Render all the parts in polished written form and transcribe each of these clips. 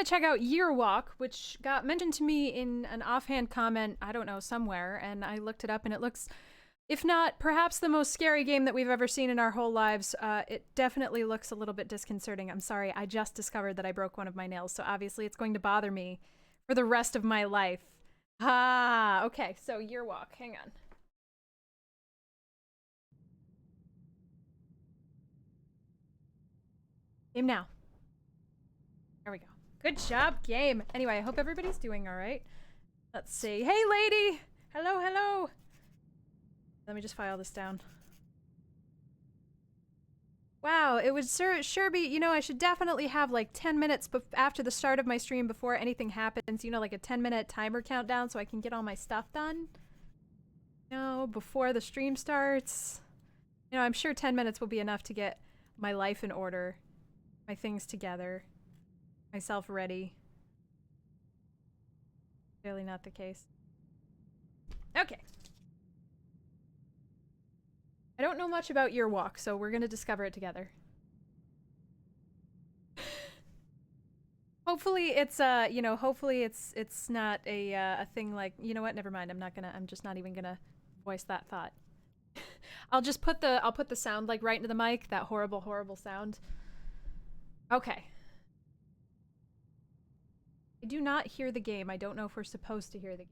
check out Year Walk, which got mentioned to me in an offhand comment, I don't know, somewhere, and I looked it up, and it looks, if not perhaps the most scary game that we've ever seen in our whole lives, it definitely looks a little bit disconcerting. I'm sorry, I just discovered that I broke one of my nails, so obviously it's going to bother me for the rest of my life. Ah, okay, so Year Walk, hang on. Game now. There we go. Good job, game. Anyway, I hope everybody's doing all right. Let's see. Hey, lady! Hello, hello! Let me just file this down. Wow, it would sure be, you know, I should definitely have like 10 minutes after the start of my stream before anything happens, you know, like a 10-minute timer countdown so I can get all my stuff done. You know, before the stream starts. You know, I'm sure 10 minutes will be enough to get my life in order, my things together, myself ready. Clearly not the case. Okay. I don't know much about Year Walk, so we're gonna discover it together. Hopefully it's you know, hopefully it's not a thing like, you know what, never mind, I'm just not even gonna voice that thought. I'll put the sound like right into the mic, that horrible, horrible sound. Okay. I do not hear the game. I don't know if we're supposed to hear the game.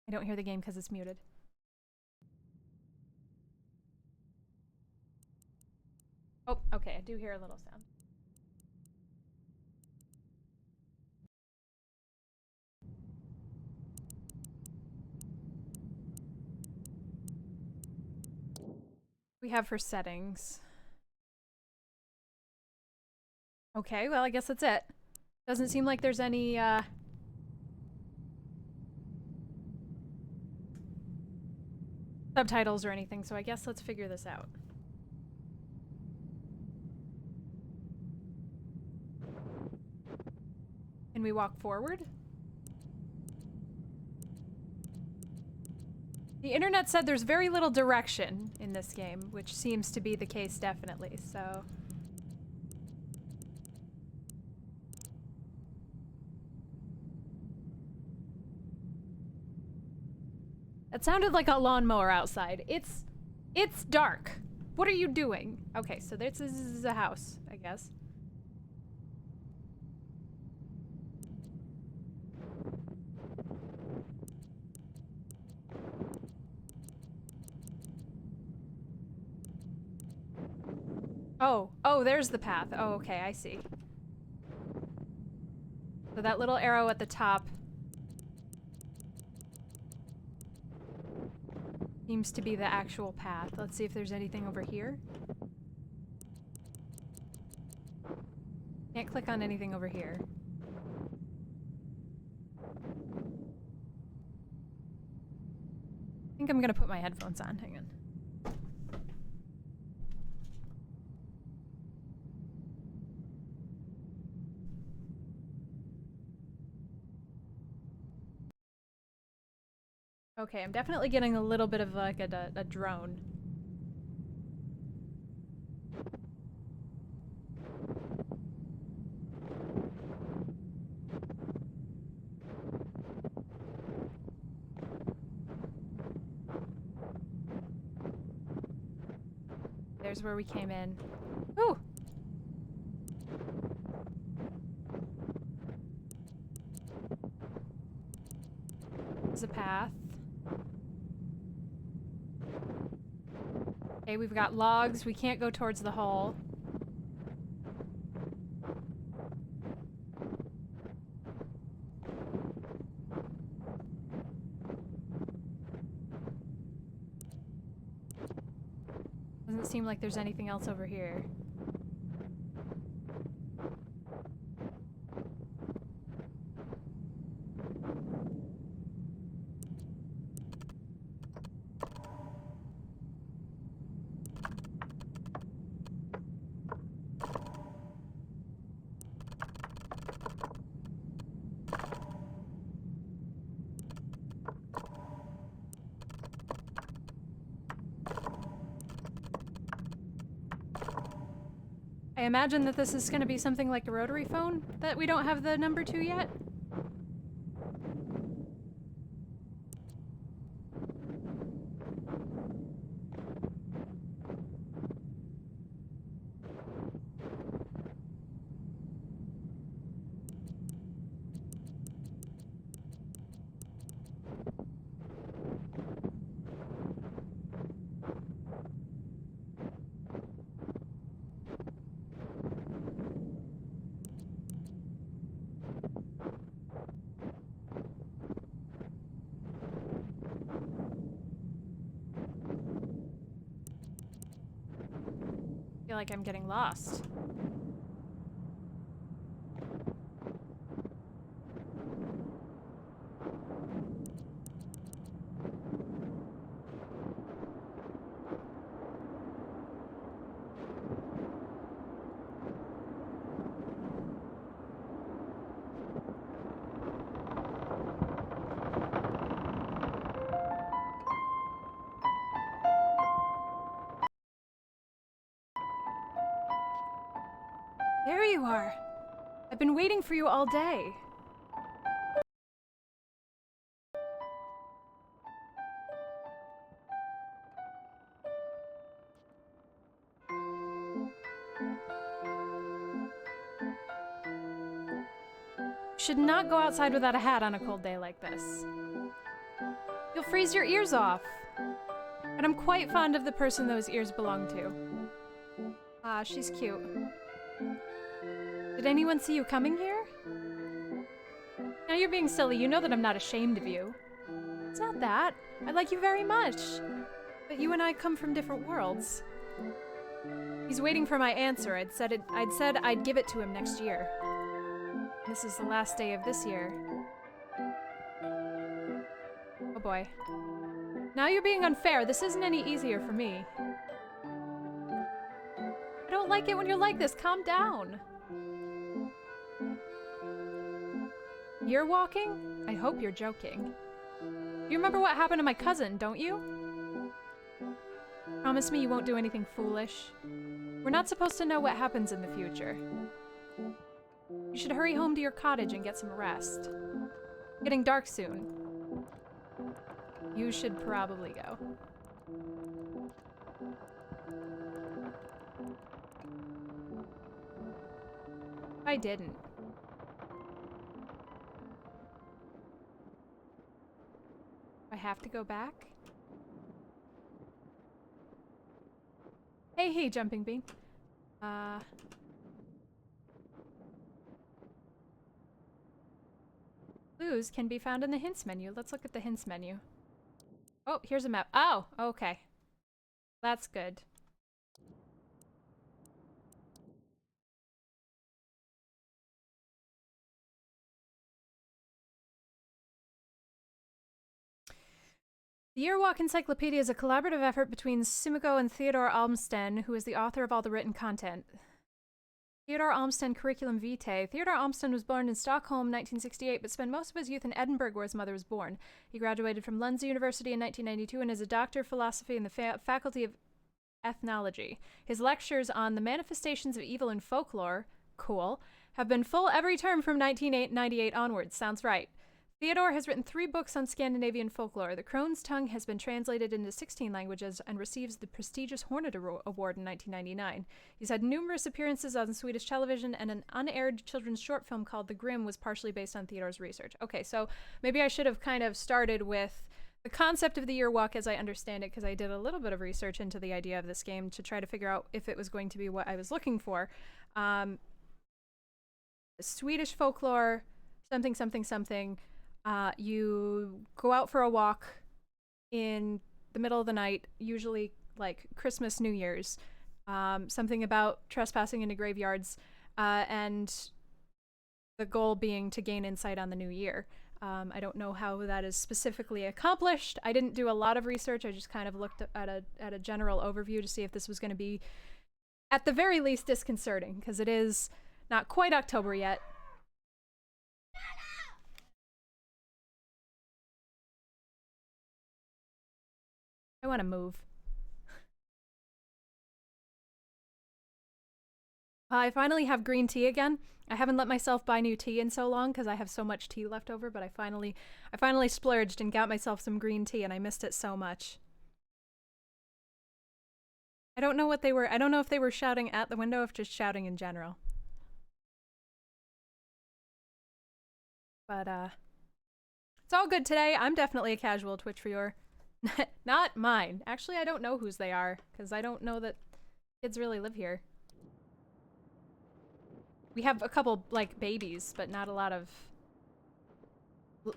I don't hear the game because it's muted. Oh, okay, I do hear a little sound. We have for settings. Okay, well, I guess that's it. Doesn't seem like there's any, subtitles or anything, so I guess let's figure this out. Can we walk forward? The internet said there's very little direction in this game, which seems to be the case definitely, so... It sounded like a lawnmower outside. It's dark. What are you doing? Okay, so this is a house, I guess. Oh, there's the path. Oh, okay, I see. So that little arrow at the top seems to be the actual path. Let's see if there's anything over here. Can't click on anything over here. I think I'm gonna put my headphones on. Hang on. Okay, I'm definitely getting a little bit of like a drone. There's where we came in. Ooh! There's a path. Okay, we've got logs. We can't go towards the hole. Doesn't seem like there's anything else over here. I imagine that this is going to be something like a rotary phone that we don't have the number to yet. I feel like I'm getting lost. There you are. I've been waiting for you all day. Should not go outside without a hat on a cold day like this. You'll freeze your ears off. And I'm quite fond of the person those ears belong to. Ah, she's cute. Did anyone see you coming here? Now you're being silly. You know that I'm not ashamed of you. It's not that. I like you very much. But you and I come from different worlds. He's waiting for my answer. I'd said I'd give it to him next year. This is the last day of this year. Oh boy. Now you're being unfair. This isn't any easier for me. I don't like it when you're like this. Calm down. You're walking? I hope you're joking. You remember what happened to my cousin, don't you? Promise me you won't do anything foolish. We're not supposed to know what happens in the future. You should hurry home to your cottage and get some rest. It's getting dark soon. You should probably go. I didn't. I have to go back? Hey, Jumping Bean. Clues can be found in the hints menu. Let's look at the hints menu. Oh, here's a map. Oh, okay. That's good. The Yearwalk Encyclopedia is a collaborative effort between Simogo and Theodore Almsten, who is the author of all the written content. Theodore Almsten Curriculum Vitae. Theodore Almsten was born in Stockholm, 1968, but spent most of his youth in Edinburgh, where his mother was born. He graduated from Lund University in 1992 and is a doctor of philosophy in the Faculty of Ethnology. His lectures on the manifestations of evil in folklore, cool, have been full every term from 1998 onwards. Sounds right. Theodore has written 3 books on Scandinavian folklore. The Crone's Tongue has been translated into 16 languages and receives the prestigious Hornet Award in 1999. He's had numerous appearances on Swedish television, and an unaired children's short film called The Grimm was partially based on Theodore's research. Okay, so maybe I should have kind of started with the concept of the Yearwalk as I understand it, because I did a little bit of research into the idea of this game to try to figure out if it was going to be what I was looking for. Swedish folklore, something, something, something. You go out for a walk in the middle of the night, usually like Christmas, New Year's. Something about trespassing into graveyards, and the goal being to gain insight on the new year. I don't know how that is specifically accomplished. I didn't do a lot of research. I just kind of looked at a general overview to see if this was going to be, at the very least, disconcerting, because it is not quite October yet. I want to move. I finally have green tea again. I haven't let myself buy new tea in so long because I have so much tea left over, but I finally splurged and got myself some green tea and I missed it so much. I don't know what they were. I don't know if they were shouting at the window or if just shouting in general. But it's all good today. I'm definitely a casual Twitch viewer. Not mine. Actually, I don't know whose they are because I don't know that kids really live here. We have a couple, like, babies, but not a lot of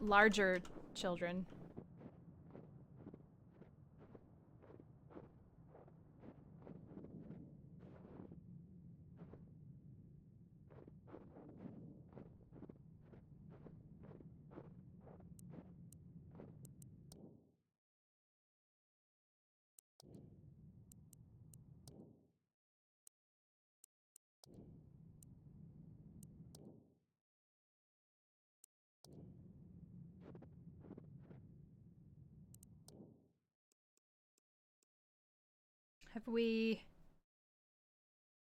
larger children. Have we...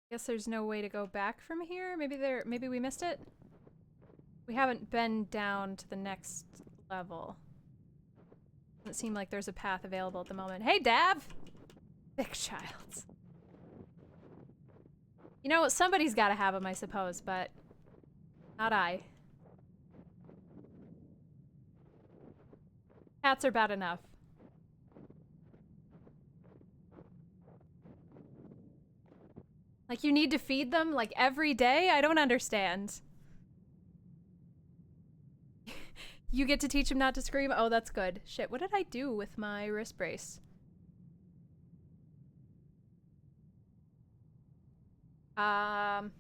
Guess there's no way to go back from here? Maybe we missed it? We haven't been down to the next level. Doesn't seem like there's a path available at the moment. Hey, Dav! Thick childs. You know, somebody's gotta have them, I suppose, but not I. Cats are bad enough. Like, you need to feed them, like, every day? I don't understand. You get to teach them not to scream? Oh, that's good. Shit, what did I do with my wrist brace? I'm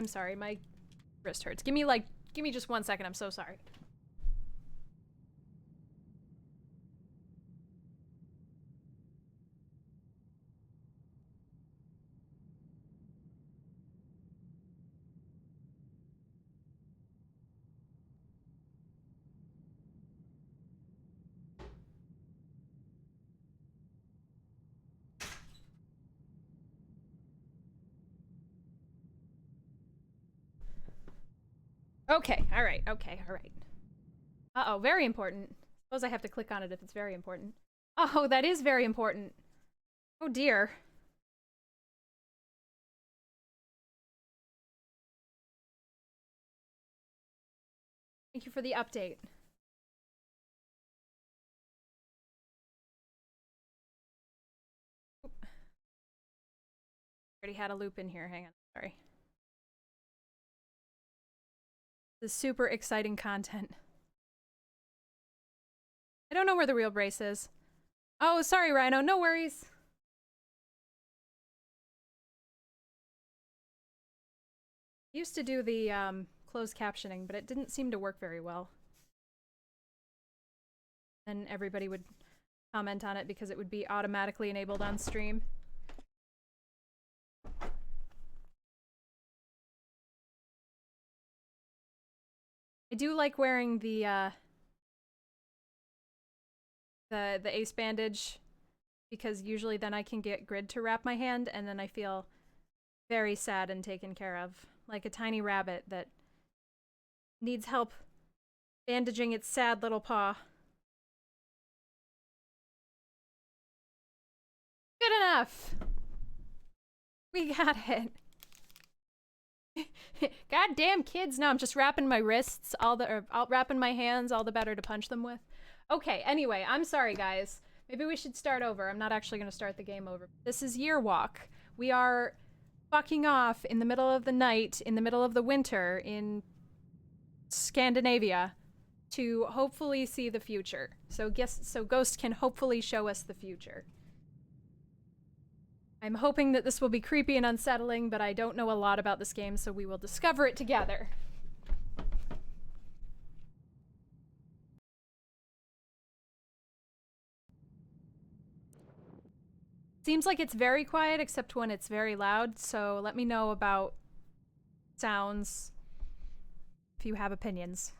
sorry, my wrist hurts. Give me just 1 second, I'm so sorry. Okay, alright, okay, alright. Uh-oh, very important. Suppose I have to click on it if it's very important. Oh, that is very important. Oh dear. Thank you for the update. Oop. Already had a loop in here, hang on, sorry. This is super exciting content. I don't know where the real brace is. Oh, sorry, Rhino, no worries. I used to do the closed captioning, but it didn't seem to work very well. And everybody would comment on it because it would be automatically enabled on stream. I do like wearing the ace bandage because usually then I can get Grid to wrap my hand and then I feel very sad and taken care of. Like a tiny rabbit that needs help bandaging its sad little paw. Good enough! We got it. Goddamn kids! No, I'm just wrapping my wrists, wrapping my hands, all the better to punch them with. Okay, anyway, I'm sorry, guys. Maybe we should start over. I'm not actually going to start the game over. This is Year Walk. We are fucking off in the middle of the night, in the middle of the winter, in Scandinavia, to hopefully see the future. So Ghost can hopefully show us the future. I'm hoping that this will be creepy and unsettling, but I don't know a lot about this game, so we will discover it together. Seems like it's very quiet, except when it's very loud, so let me know about sounds if you have opinions.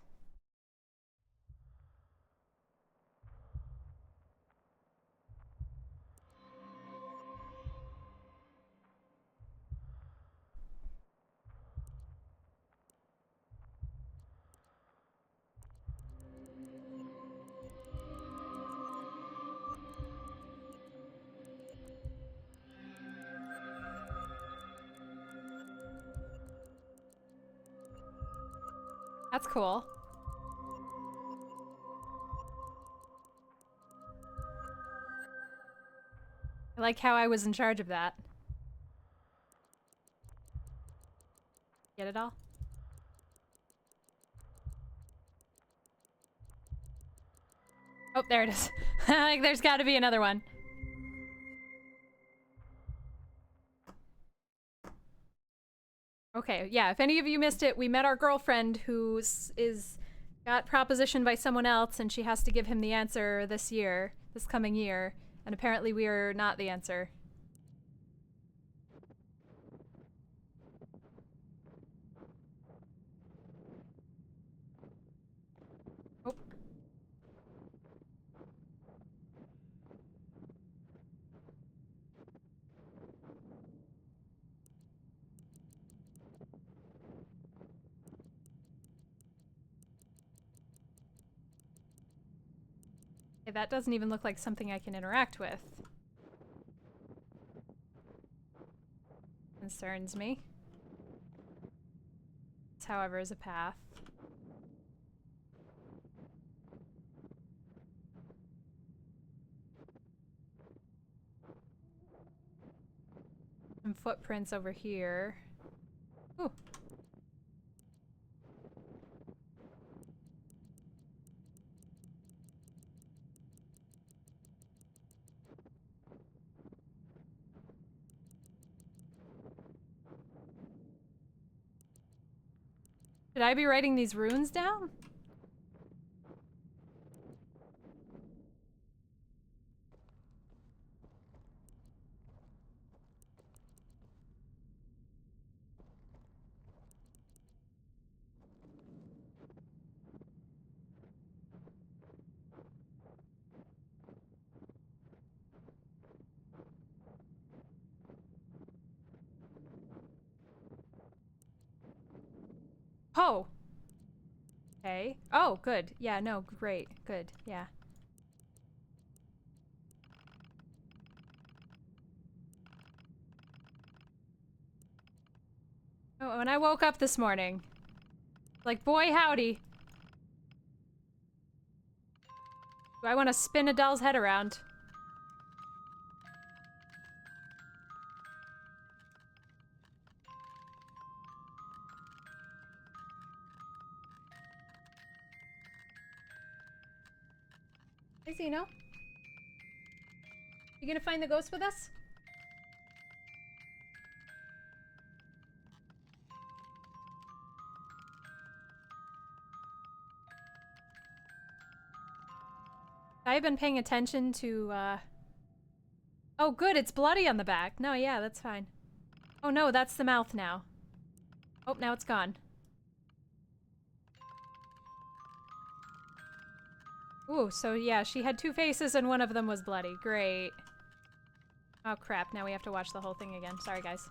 That's cool. I like how I was in charge of that. Get it all? Oh, there it is. Like, there's got to be another one. Okay, yeah, if any of you missed it, we met our girlfriend who is got propositioned by someone else and she has to give him the answer this year, this coming year, and apparently we are not the answer. Oh. Okay, that doesn't even look like something I can interact with. Concerns me. This, however, is a path. Some footprints over here. Ooh. Should I be writing these runes down? Oh! Okay. Oh, good. Yeah, no, great. Good. Yeah. Oh, when I woke up this morning, like, boy howdy. Do I want to spin Adele's head around? Hey, Zeno. You gonna find the ghost with us? I've been paying attention to, Oh, good, it's bloody on the back. No, yeah, that's fine. Oh no, that's the mouth now. Oh, now it's gone. Ooh, so yeah, she had two faces and one of them was bloody. Great. Oh crap, now we have to watch the whole thing again. Sorry, guys.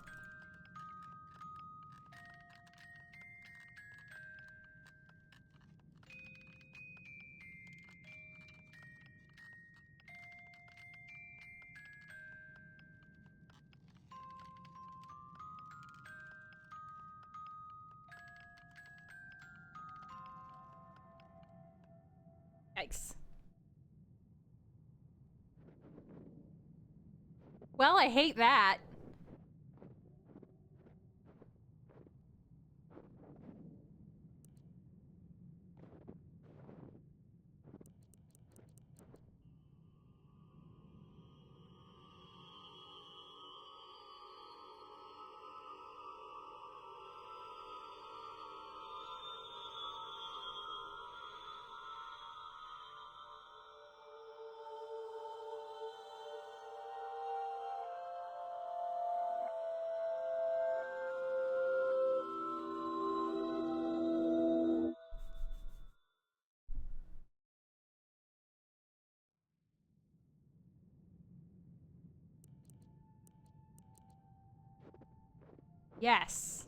Yikes. Well, I hate that. Yes.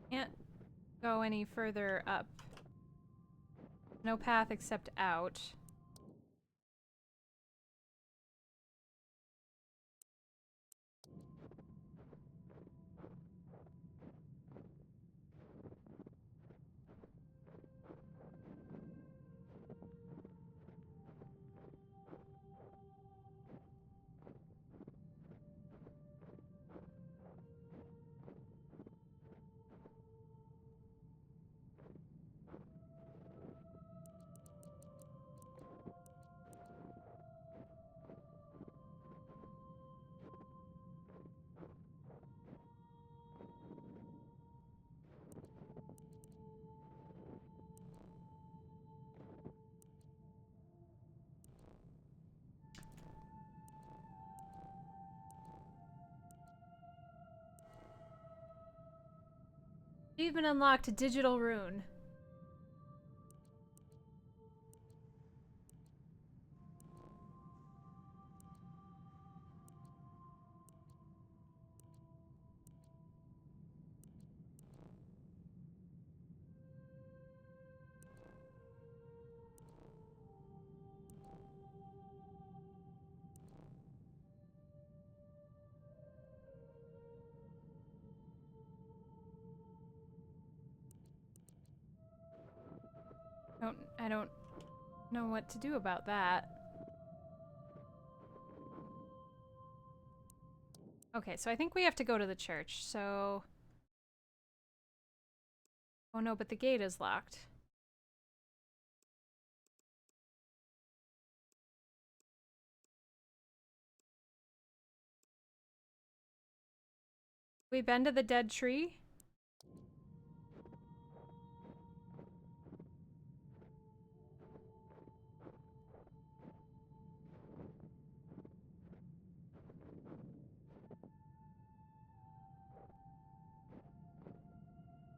Can't go any further up. No path except out. Even unlocked a digital rune. I don't know what to do about that. Okay, so I think we have to go to the church, so... Oh no, but the gate is locked. We been to the dead tree?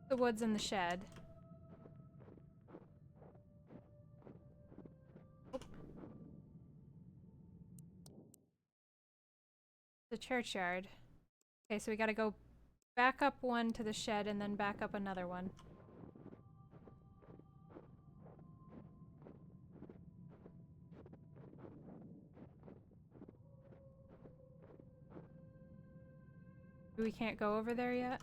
The woods and the shed. Oh. The churchyard. Okay, so we gotta go back up one to the shed and then back up another one. We can't go over there yet?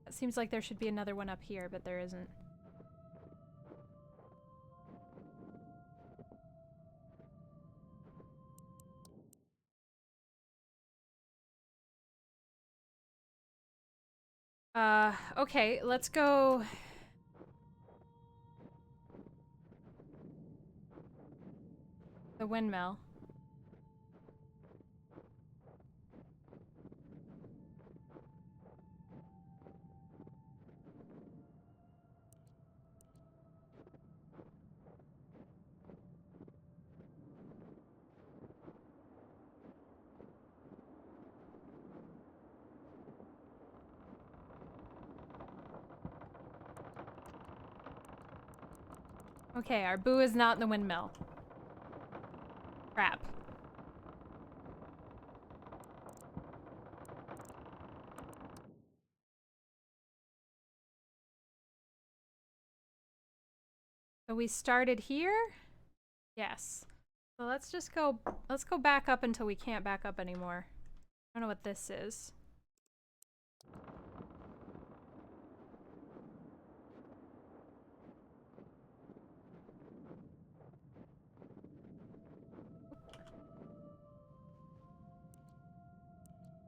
It seems like there should be another one up here, but there isn't. Okay, let's go... The windmill. Okay, our boo is not in the windmill. Crap. So we started here? Yes. So let's just go, let's go back up until we can't back up anymore. I don't know what this is.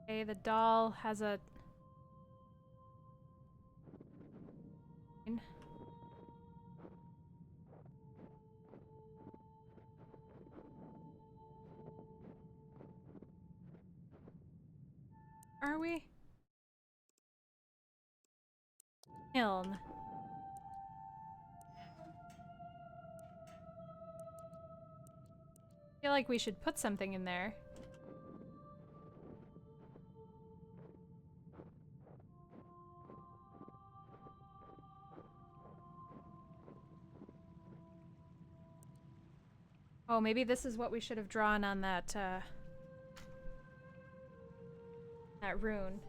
Okay, the doll has a... Are we? Milne. I feel like we should put something in there. Oh, maybe this is what we should have drawn on that, that rune.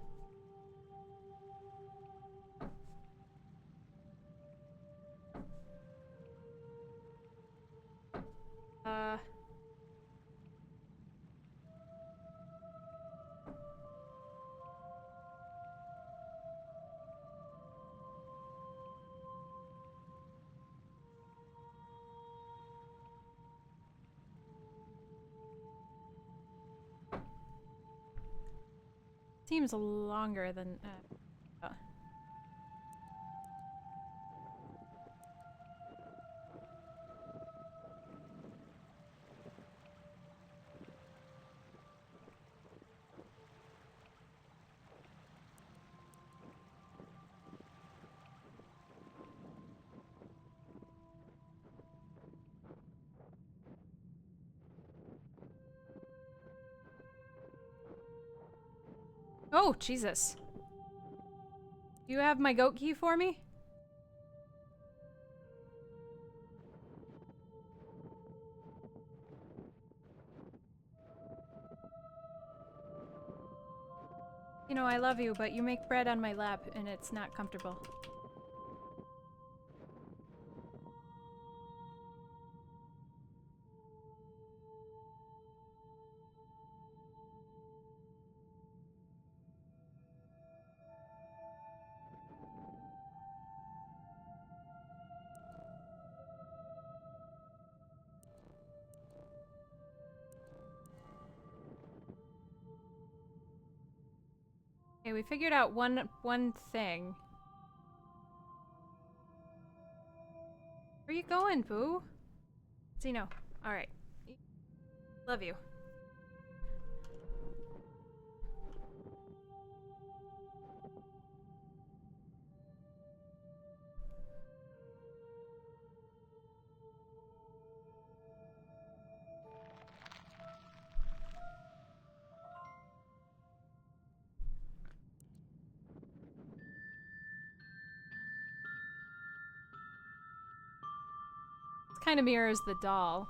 Uh... Seems longer than... Oh, Jesus. You have my goat key for me? You know, I love you, but you make bread on my lap, and it's not comfortable. Okay, we figured out one thing. Where you going, boo? Zeno. Alright. Love you. This kind of mirrors the doll.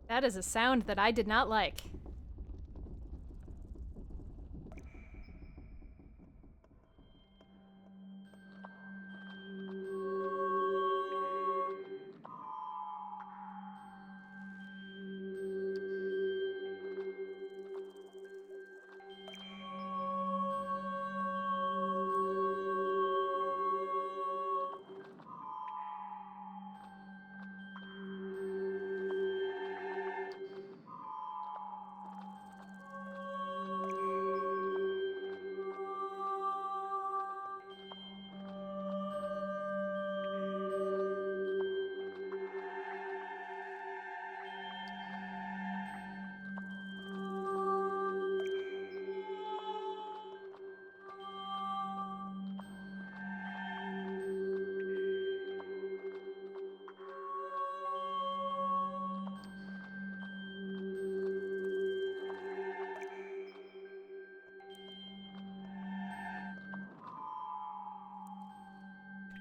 That is a sound that I did not like.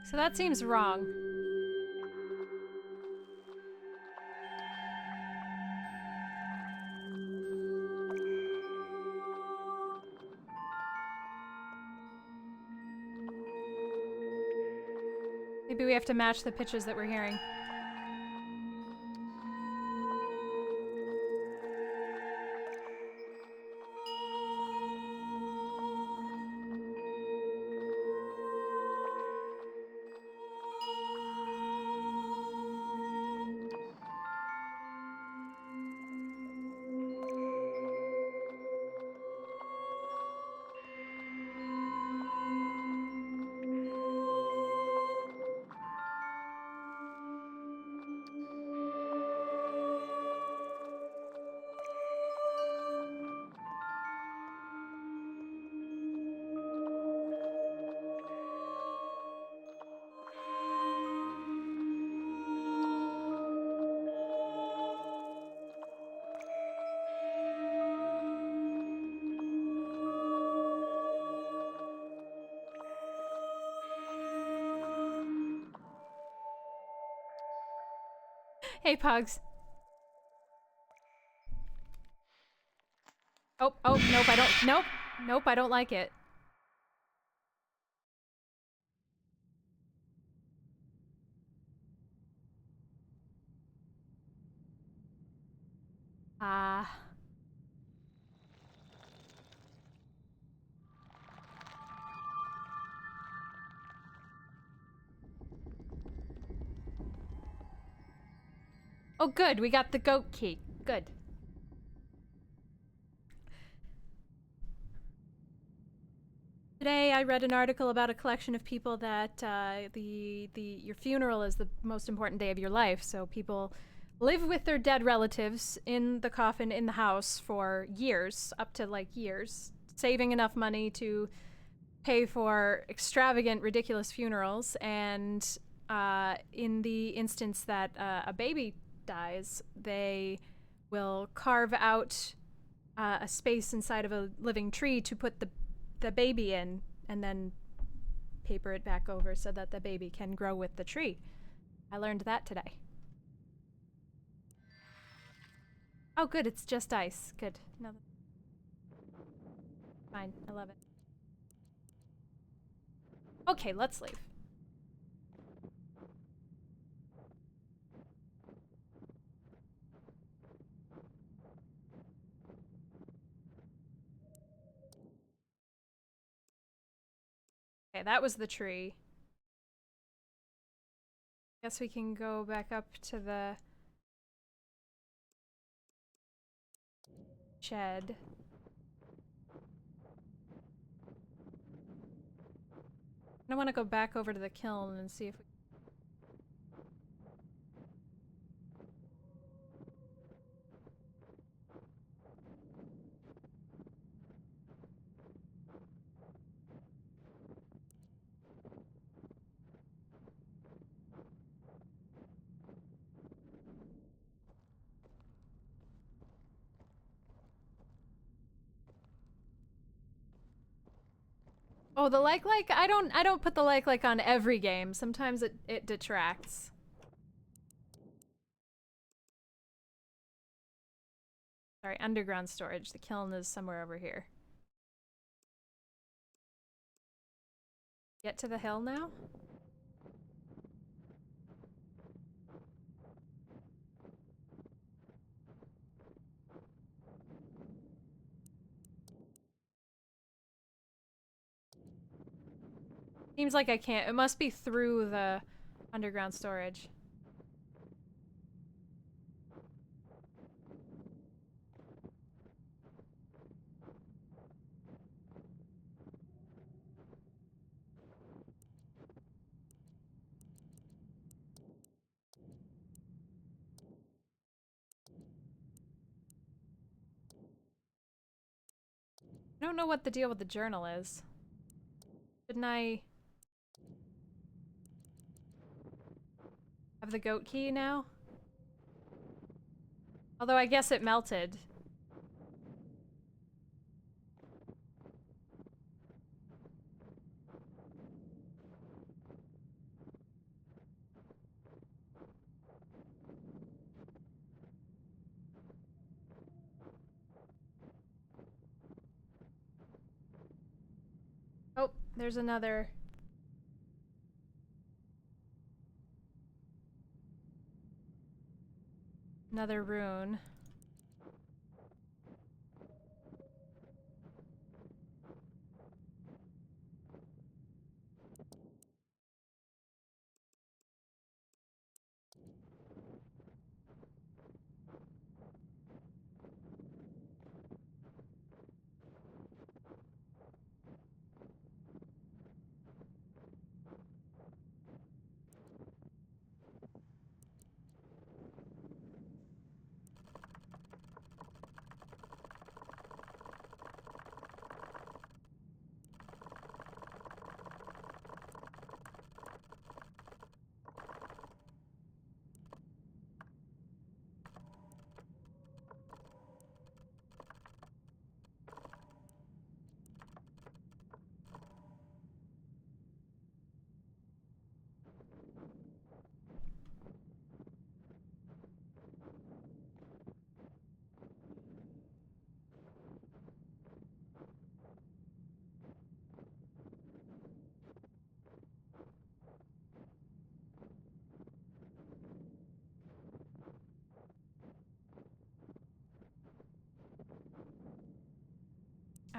So that seems wrong. Maybe we have to match the pitches that we're hearing. Hey, Pugs. Oh, nope, I don't, nope, I don't like it. Oh, good, we got the goat key. Good. Today, I read an article about a collection of people that your funeral is the most important day of your life. So people live with their dead relatives in the coffin in the house for years, up to like years, saving enough money to pay for extravagant, ridiculous funerals. And in the instance that a baby dies, they will carve out a space inside of a living tree to put the baby in, and then paper it back over so that the baby can grow with the tree. I learned that today. Oh, good. It's just ice. Good. No, fine. I love it. Okay, let's leave. Okay, that was the tree. Guess we can go back up to the shed. I want to go back over to the kiln and see if we... Oh, the like. I don't put the like on every game. Sometimes it detracts. Sorry, underground storage. The kiln is somewhere over here. Get to the hill now? Seems like I can't. It must be through the underground storage. I don't know what the deal with the journal is. Didn't I have the goat key now? Although I guess it melted. Oh, there's another rune.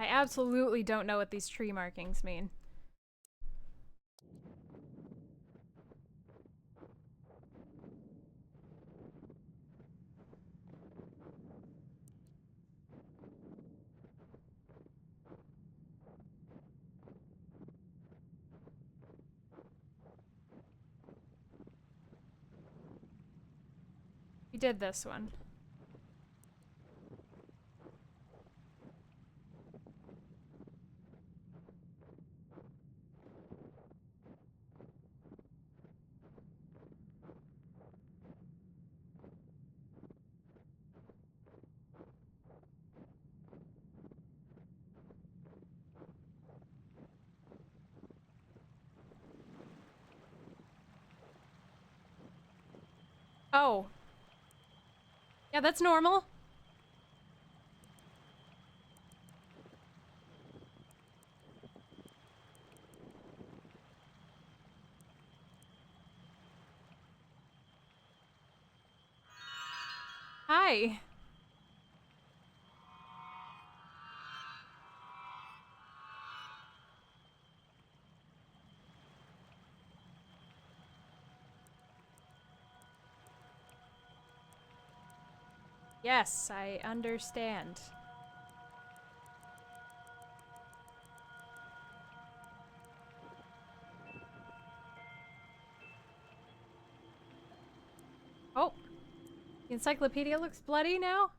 I absolutely don't know what these tree markings mean. We did this one. Oh. Yeah, that's normal. Hi. Yes, I understand. Oh, the encyclopedia looks bloody now?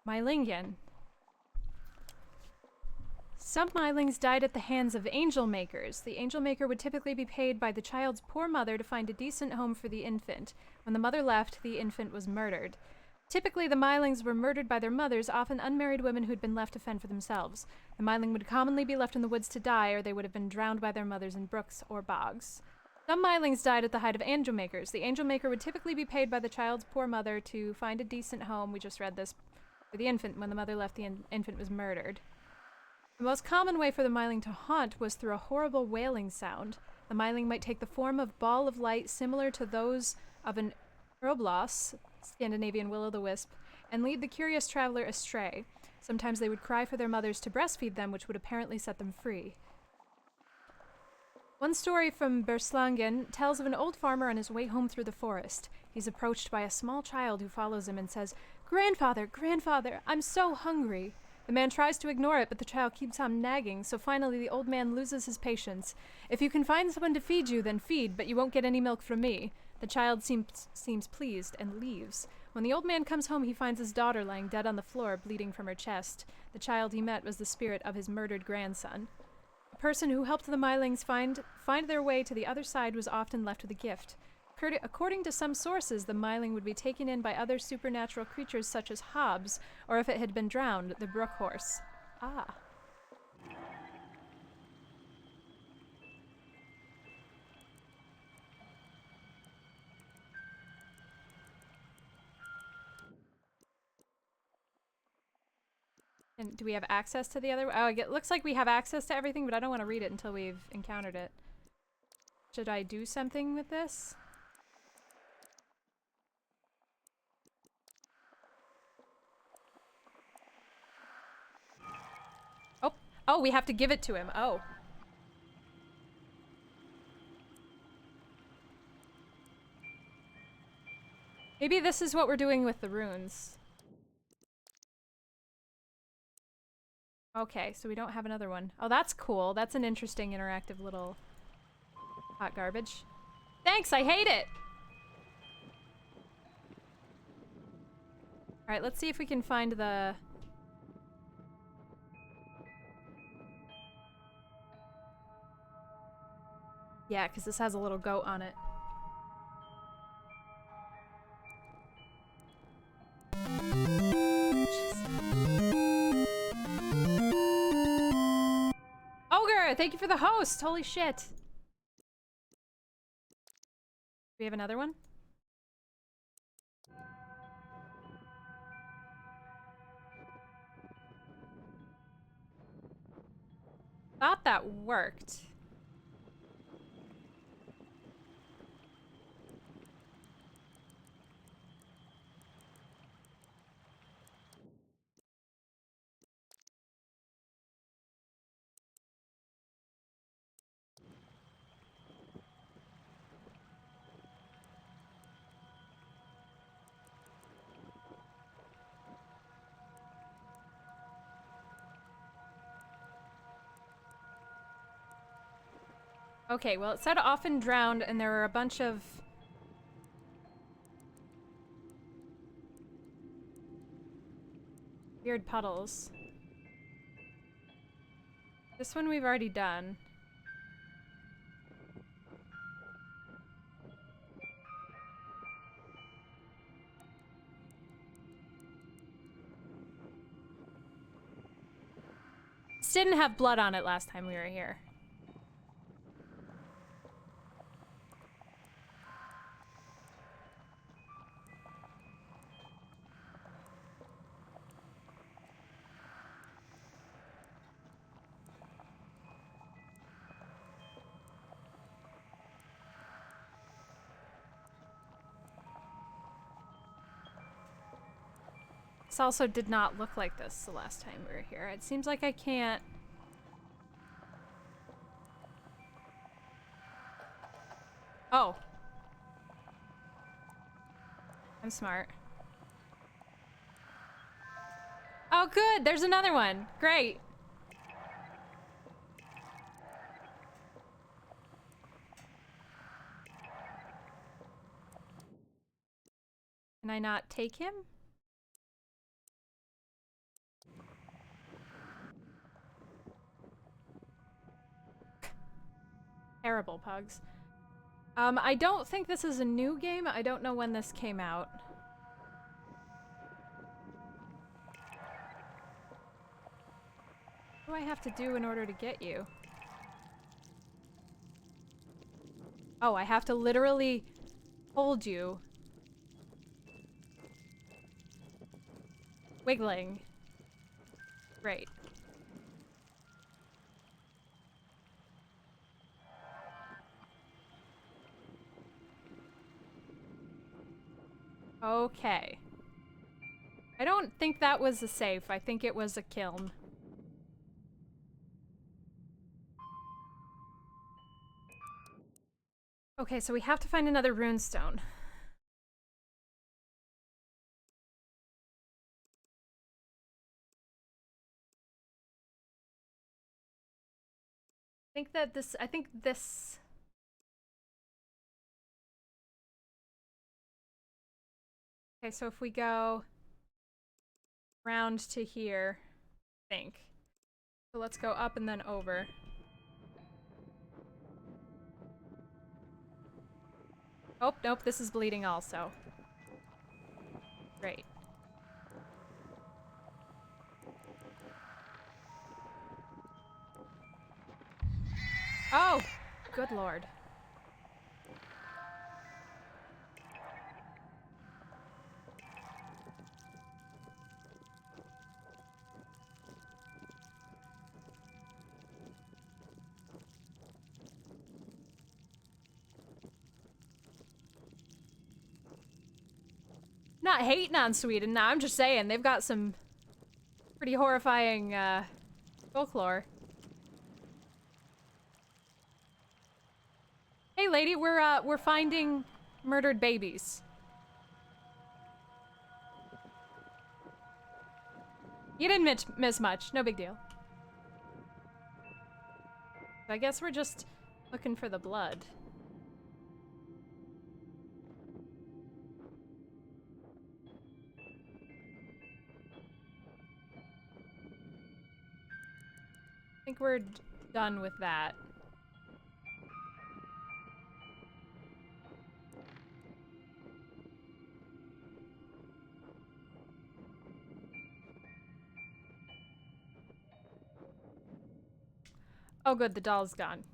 Mylingyan. Some Mylings died at the hands of angel makers. The angel maker would typically be paid by the child's poor mother to find a decent home for the infant. When the mother left, the infant was murdered. Typically, the Mylings were murdered by their mothers, often unmarried women who'd been left to fend for themselves. The Myling would commonly be left in the woods to die, or they would have been drowned by their mothers in brooks or bogs. Some Mylings died at the height of angel makers. The angel maker would typically be paid by the child's poor mother to find a decent home. We just read this. For the infant. When the mother left, the infant was murdered. The most common way for the Myling to haunt was through a horrible wailing sound. The Myling might take the form of ball of light similar to those of an Uroblos, Scandinavian will-o'-the-wisp, and lead the curious traveler astray. Sometimes they would cry for their mothers to breastfeed them, which would apparently set them free. One story from Berslangen tells of an old farmer on his way home through the forest. He's approached by a small child who follows him and says, "Grandfather, grandfather, I'm so hungry." The man tries to ignore it, but the child keeps on nagging, so finally the old man loses his patience. "If you can find someone to feed you, then feed, but you won't get any milk from me." The child seems pleased and leaves. When the old man comes home, he finds his daughter lying dead on the floor, bleeding from her chest. The child he met was the spirit of his murdered grandson. A person who helped the Mylings find their way to the other side was often left with a gift. According to some sources, the Myling would be taken in by other supernatural creatures such as Hobbs, or if it had been drowned, the brook horse. Ah. And do we have access to the other? Oh, it looks like we have access to everything, but I don't want to read it until we've encountered it. Should I do something with this? Oh, we have to give it to him. Oh. Maybe this is what we're doing with the runes. Okay, so we don't have another one. Oh, that's cool. That's an interesting interactive little hot garbage. Thanks, I hate it! Alright, let's see if we can find the... Yeah, because this has a little goat on it. Ogre, thank you for the host! Holy shit! Do we have another one? Thought that worked. Okay, well, it said often drowned, and there were a bunch of... weird puddles. This one we've already done. This didn't have blood on it last time we were here. This also did not look like this the last time we were here. It seems like I can't... Oh. I'm smart. Oh, good! There's another one! Great! Can I not take him? Terrible pugs. I don't think this is a new game. I don't know when this came out. What do I have to do in order to get you? Oh, I have to literally hold you. Wiggling. Great. Okay. I don't think that was a safe. I think it was a kiln. Okay, so we have to find another runestone. I think this... Okay, so if we go round to here, I think. So let's go up and then over. Oh, nope, this is bleeding also. Great. Oh! Good lord. Not hating on Sweden, no, I'm just saying, they've got some pretty horrifying, folklore. Hey lady, we're finding murdered babies. You didn't miss much, no big deal. So I guess we're just looking for the blood. I think we're done with that. Oh good, the doll's gone.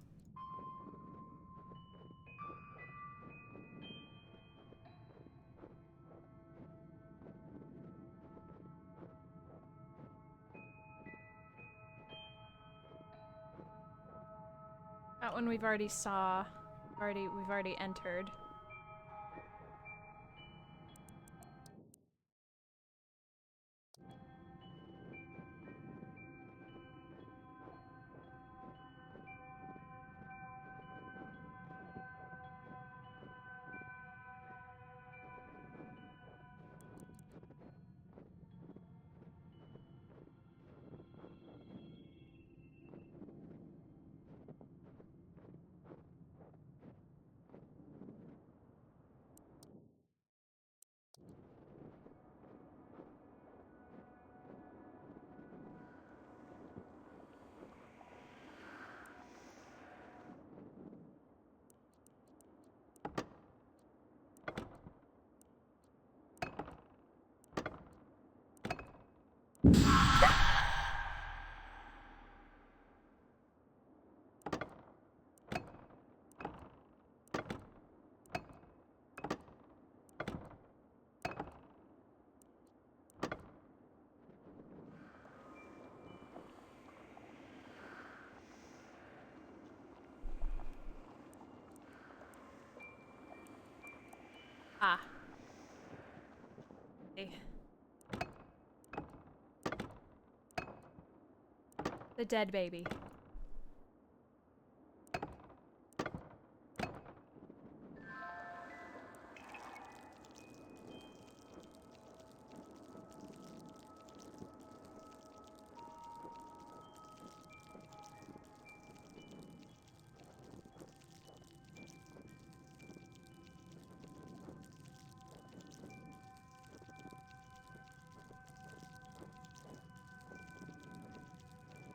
That one we've already saw. We've already entered. The dead baby.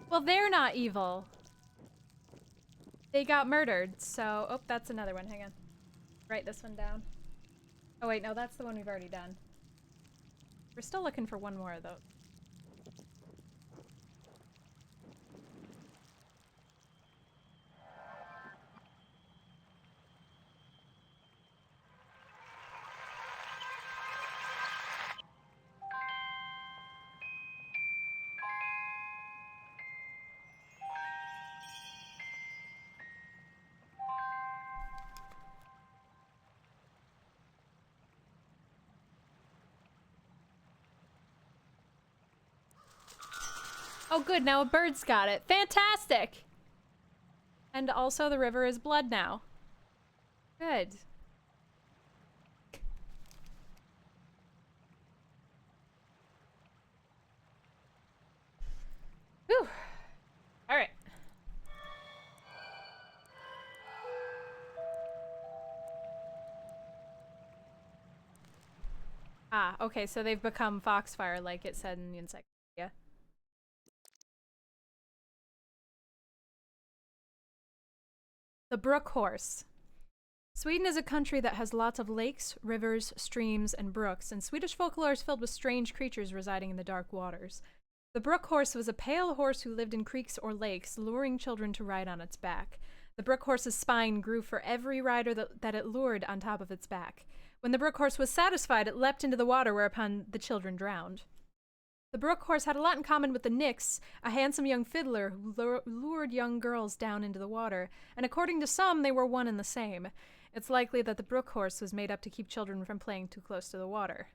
Well, they're not evil. They got murdered, so... Oh, that's another one. Hang on. Write this one down. Oh, wait, no, that's the one we've already done. We're still looking for one more, though. Oh, good. Now a bird's got it. Fantastic! And also the river is blood now. Good. Whew. Alright. Ah, okay, so they've become foxfire like it said in the encyclopedia. The brook horse. Sweden is a country that has lots of lakes, rivers, streams, and brooks, and Swedish folklore is filled with strange creatures residing in the dark waters. The brook horse was a pale horse who lived in creeks or lakes, luring children to ride on its back. The brook horse's spine grew for every rider that it lured on top of its back. When the brook horse was satisfied, it leapt into the water, whereupon the children drowned. The brook horse had a lot in common with the Nix, a handsome young fiddler who lured young girls down into the water, and according to some, they were one and the same. It's likely that the brook horse was made up to keep children from playing too close to the water.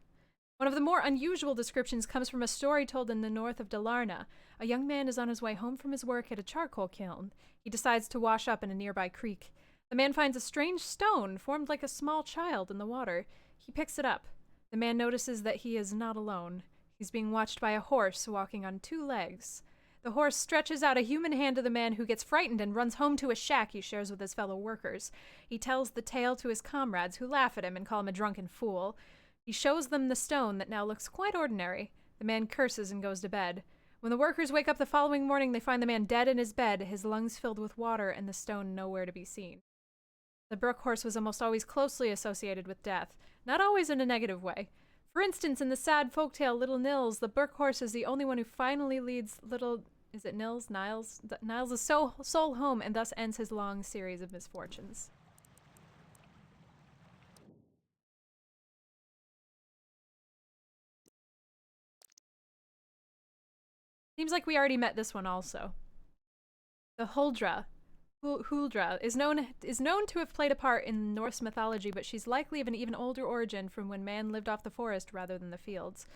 One of the more unusual descriptions comes from a story told in the north of Dalarna. A young man is on his way home from his work at a charcoal kiln. He decides to wash up in a nearby creek. The man finds a strange stone formed like a small child in the water. He picks it up. The man notices that he is not alone. He's being watched by a horse walking on two legs. The horse stretches out a human hand to the man, who gets frightened and runs home to a shack he shares with his fellow workers. He tells the tale to his comrades, who laugh at him and call him a drunken fool. He shows them the stone that now looks quite ordinary. The man curses and goes to bed. When the workers wake up the following morning, they find the man dead in his bed, his lungs filled with water, and the stone nowhere to be seen. The brook horse was almost always closely associated with death, not always in a negative way. For instance, in the sad folktale Little Nils, the brook horse is the only one who finally leads Niles' soul home, and thus ends his long series of misfortunes. Seems like we already met this one also. The Huldra. Huldra is known to have played a part in Norse mythology, but she's likely of an even older origin, from when man lived off the forest rather than the fields.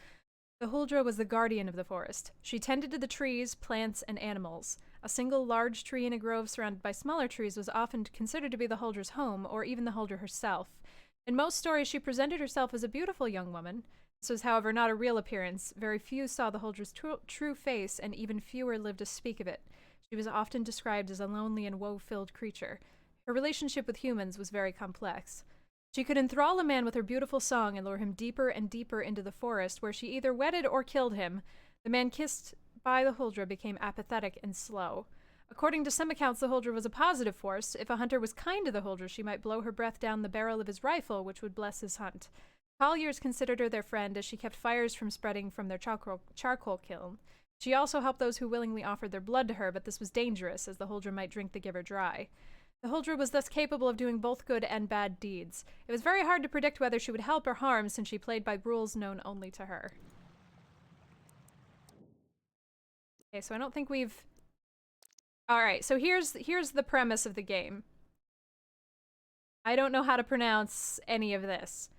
The Huldra was the guardian of the forest. She tended to the trees, plants, and animals. A single large tree in a grove surrounded by smaller trees was often considered to be the Huldra's home, or even the Huldra herself. In most stories, she presented herself as a beautiful young woman. This was, however, not a real appearance. Very few saw the Huldra's true face, and even fewer lived to speak of it. She was often described as a lonely and woe-filled creature. Her relationship with humans was very complex. She could enthrall a man with her beautiful song and lure him deeper and deeper into the forest, where she either wedded or killed him. The man kissed by the Huldra became apathetic and slow. According to some accounts, the Huldra was a positive force. If a hunter was kind to the Huldra, she might blow her breath down the barrel of his rifle, which would bless his hunt. Colliers considered her their friend, as she kept fires from spreading from their charcoal kiln. She also helped those who willingly offered their blood to her, but this was dangerous, as the Huldra might drink the giver dry. The Huldra was thus capable of doing both good and bad deeds. It was very hard to predict whether she would help or harm, since she played by rules known only to her. Okay, so I don't think we've... Alright, so here's the premise of the game. I don't know how to pronounce any of this.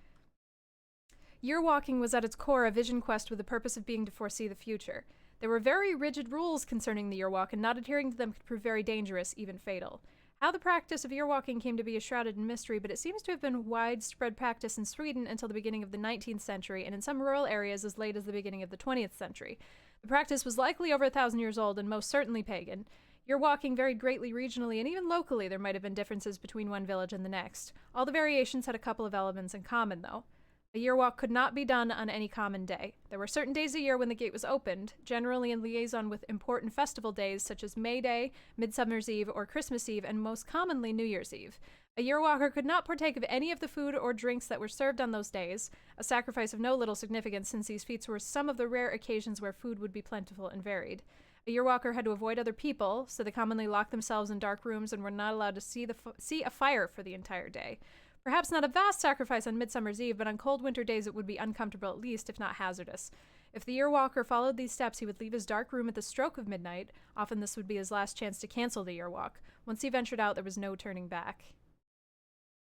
Year walking was at its core a vision quest with the purpose of being to foresee the future. There were very rigid rules concerning the year walk, and not adhering to them could prove very dangerous, even fatal. How the practice of year walking came to be is shrouded in mystery, but it seems to have been widespread practice in Sweden until the beginning of the 19th century, and in some rural areas as late as the beginning of the 20th century. The practice was likely over 1,000 years old and most certainly pagan. Year walking varied greatly regionally, and even locally there might have been differences between one village and the next. All the variations had a couple of elements in common, though. A year walk could not be done on any common day. There were certain days a year when the gate was opened, generally in liaison with important festival days such as May Day, Midsummer's Eve, or Christmas Eve, and most commonly New Year's Eve. A year walker could not partake of any of the food or drinks that were served on those days, a sacrifice of no little significance since these feats were some of the rare occasions where food would be plentiful and varied. A year walker had to avoid other people, so they commonly locked themselves in dark rooms and were not allowed to see a fire for the entire day. Perhaps not a vast sacrifice on Midsummer's Eve, but on cold winter days it would be uncomfortable at least, if not hazardous. If the year walker followed these steps, he would leave his dark room at the stroke of midnight. Often this would be his last chance to cancel the year walk. Once he ventured out, there was no turning back.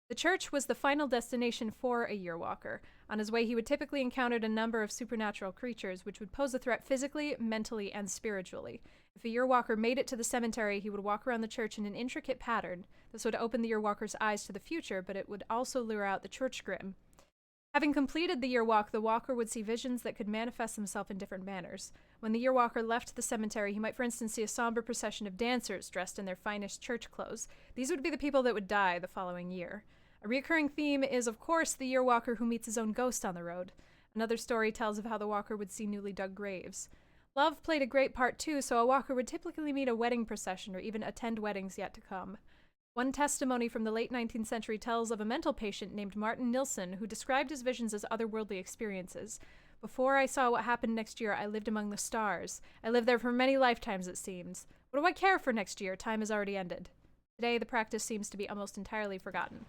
The church was the final destination for a year walker. On his way, he would typically encounter a number of supernatural creatures, which would pose a threat physically, mentally, and spiritually. If a year walker made it to the cemetery, he would walk around the church in an intricate pattern. This would open the year walker's eyes to the future, but it would also lure out the church grim. Having completed the year walk, the walker would see visions that could manifest themselves in different manners. When the year walker left the cemetery, he might, for instance, see a somber procession of dancers dressed in their finest church clothes. These would be the people that would die the following year. A recurring theme is, of course, the year walker who meets his own ghost on the road. Another story tells of how the walker would see newly dug graves. Love played a great part too, so a walker would typically meet a wedding procession or even attend weddings yet to come. One testimony from the late 19th century tells of a mental patient named Martin Nilsson who described his visions as otherworldly experiences. Before I saw what happened next year, I lived among the stars. I lived there for many lifetimes, it seems. What do I care for next year? Time has already ended. Today, the practice seems to be almost entirely forgotten.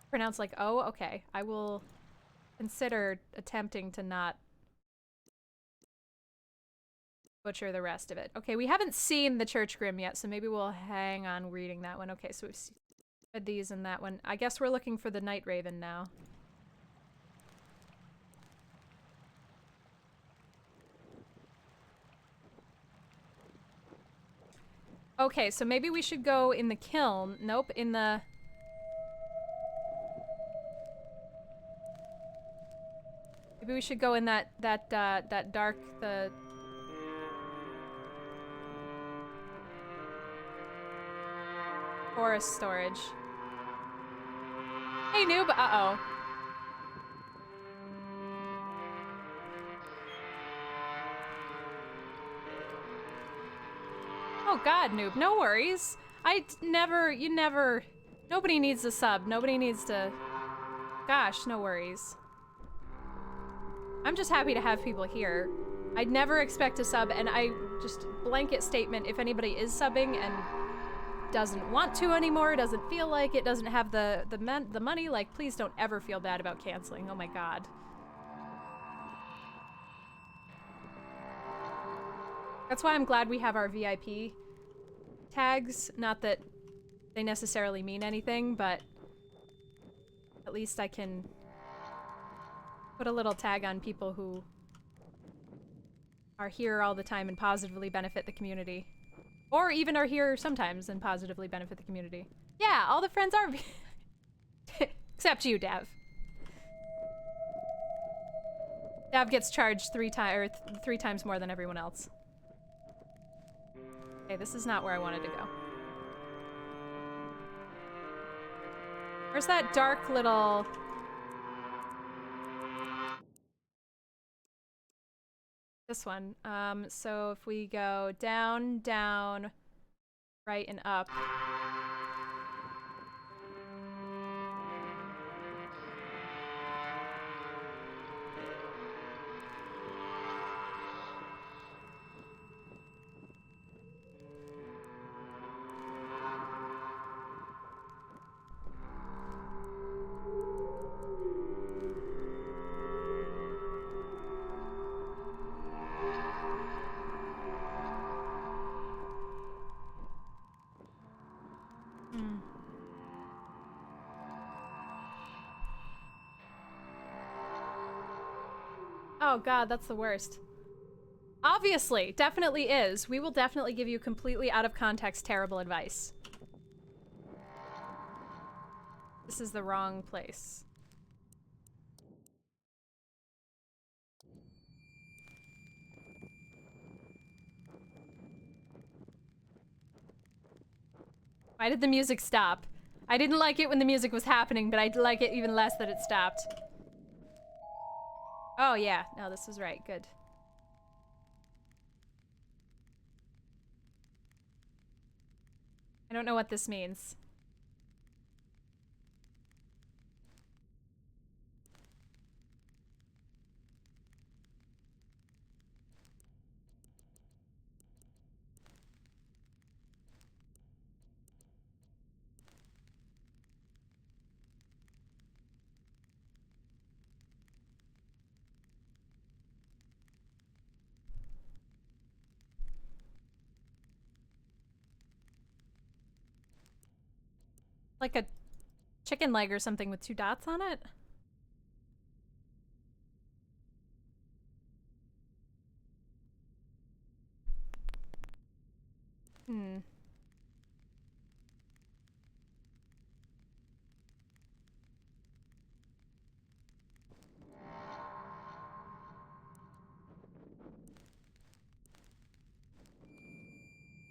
Pronounced like, oh, okay. I will consider attempting to not butcher the rest of it. Okay, we haven't seen the Church Grim yet, so maybe we'll hang on reading that one. Okay, so we've read these and that one. I guess we're looking for the Night Raven now. Okay, so maybe we should go in the kiln. Nope, in the... Maybe we should go in that dark, the... forest storage. Hey, noob! Uh-oh. Oh god, noob, no worries. Nobody needs a sub. Nobody needs to... Gosh, no worries. I'm just happy to have people here. I'd never expect a sub, and I just blanket statement, if anybody is subbing and doesn't want to anymore, doesn't feel like it, doesn't have the money, like, please don't ever feel bad about canceling. Oh my god. That's why I'm glad we have our VIP tags. Not that they necessarily mean anything, but at least I can put a little tag on people who are here all the time and positively benefit the community. Or even are here sometimes and positively benefit the community. Yeah, all the friends are... Except you, Dav. Dav gets charged three times more than everyone else. Okay, this is not where I wanted to go. Where's that dark little... This one. So if we go down, down, right, and up. Oh god, that's the worst. Obviously, definitely is. We will definitely give you completely out of context terrible advice. This is the wrong place. Why did the music stop? I didn't like it when the music was happening, but I like it even less that it stopped. Oh yeah, no, this is right, good. I don't know what this means. Like a chicken leg or something with 2 dots on it? Hmm.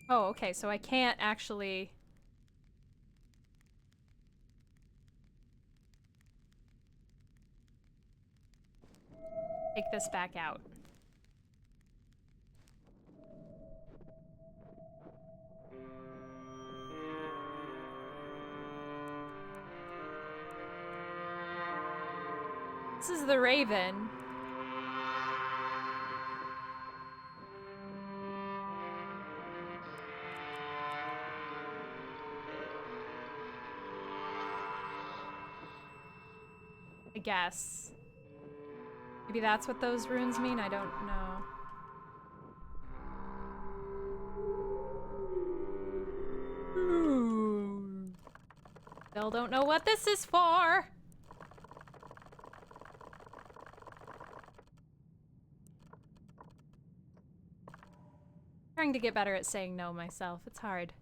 Oh, okay, so I can't actually... take this back out. This is the Raven. I guess. Maybe that's what those runes mean? I don't know. Still don't know what this is for! Trying to get better at saying no myself. It's hard.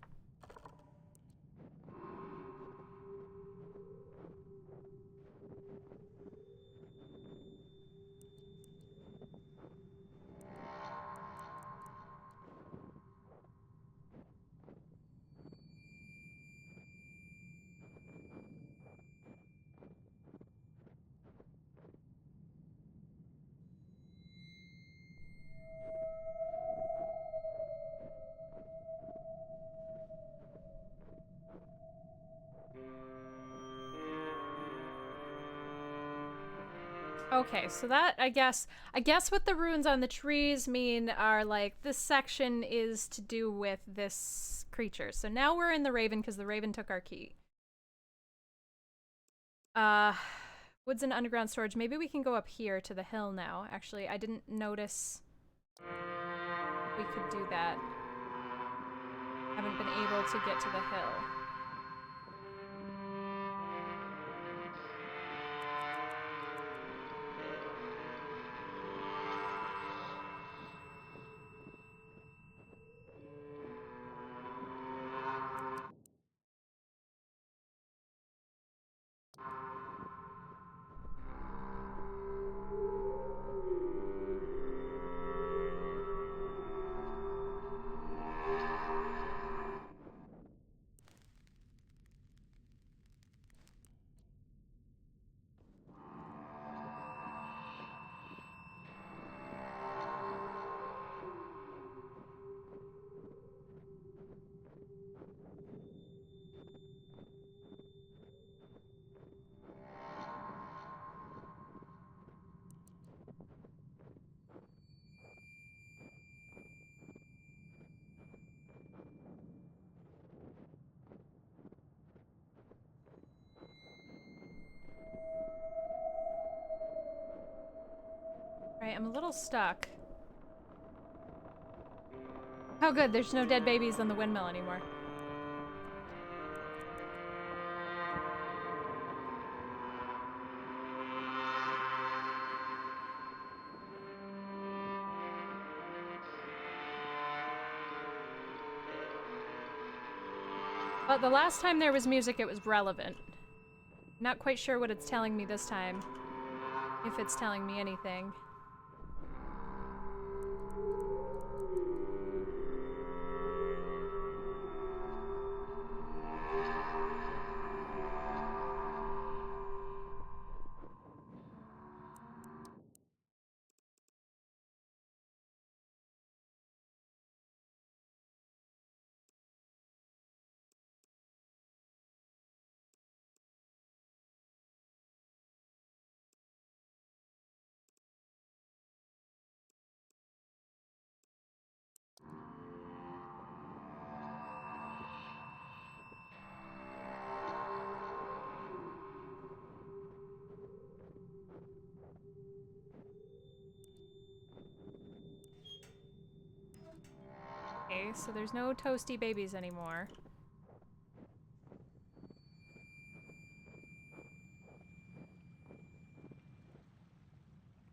Okay, so that, I guess what the runes on the trees mean are like, this section is to do with this creature. So now we're in the Raven because the Raven took our key. Woods and underground storage. Maybe we can go up here to the hill now. Actually, I didn't notice we could do that. Haven't been able to get to the hill. Right, I'm a little stuck. Oh good, there's no dead babies on the windmill anymore. But the last time there was music, it was relevant. Not quite sure what it's telling me this time. If it's telling me anything. Okay, so there's no toasty babies anymore.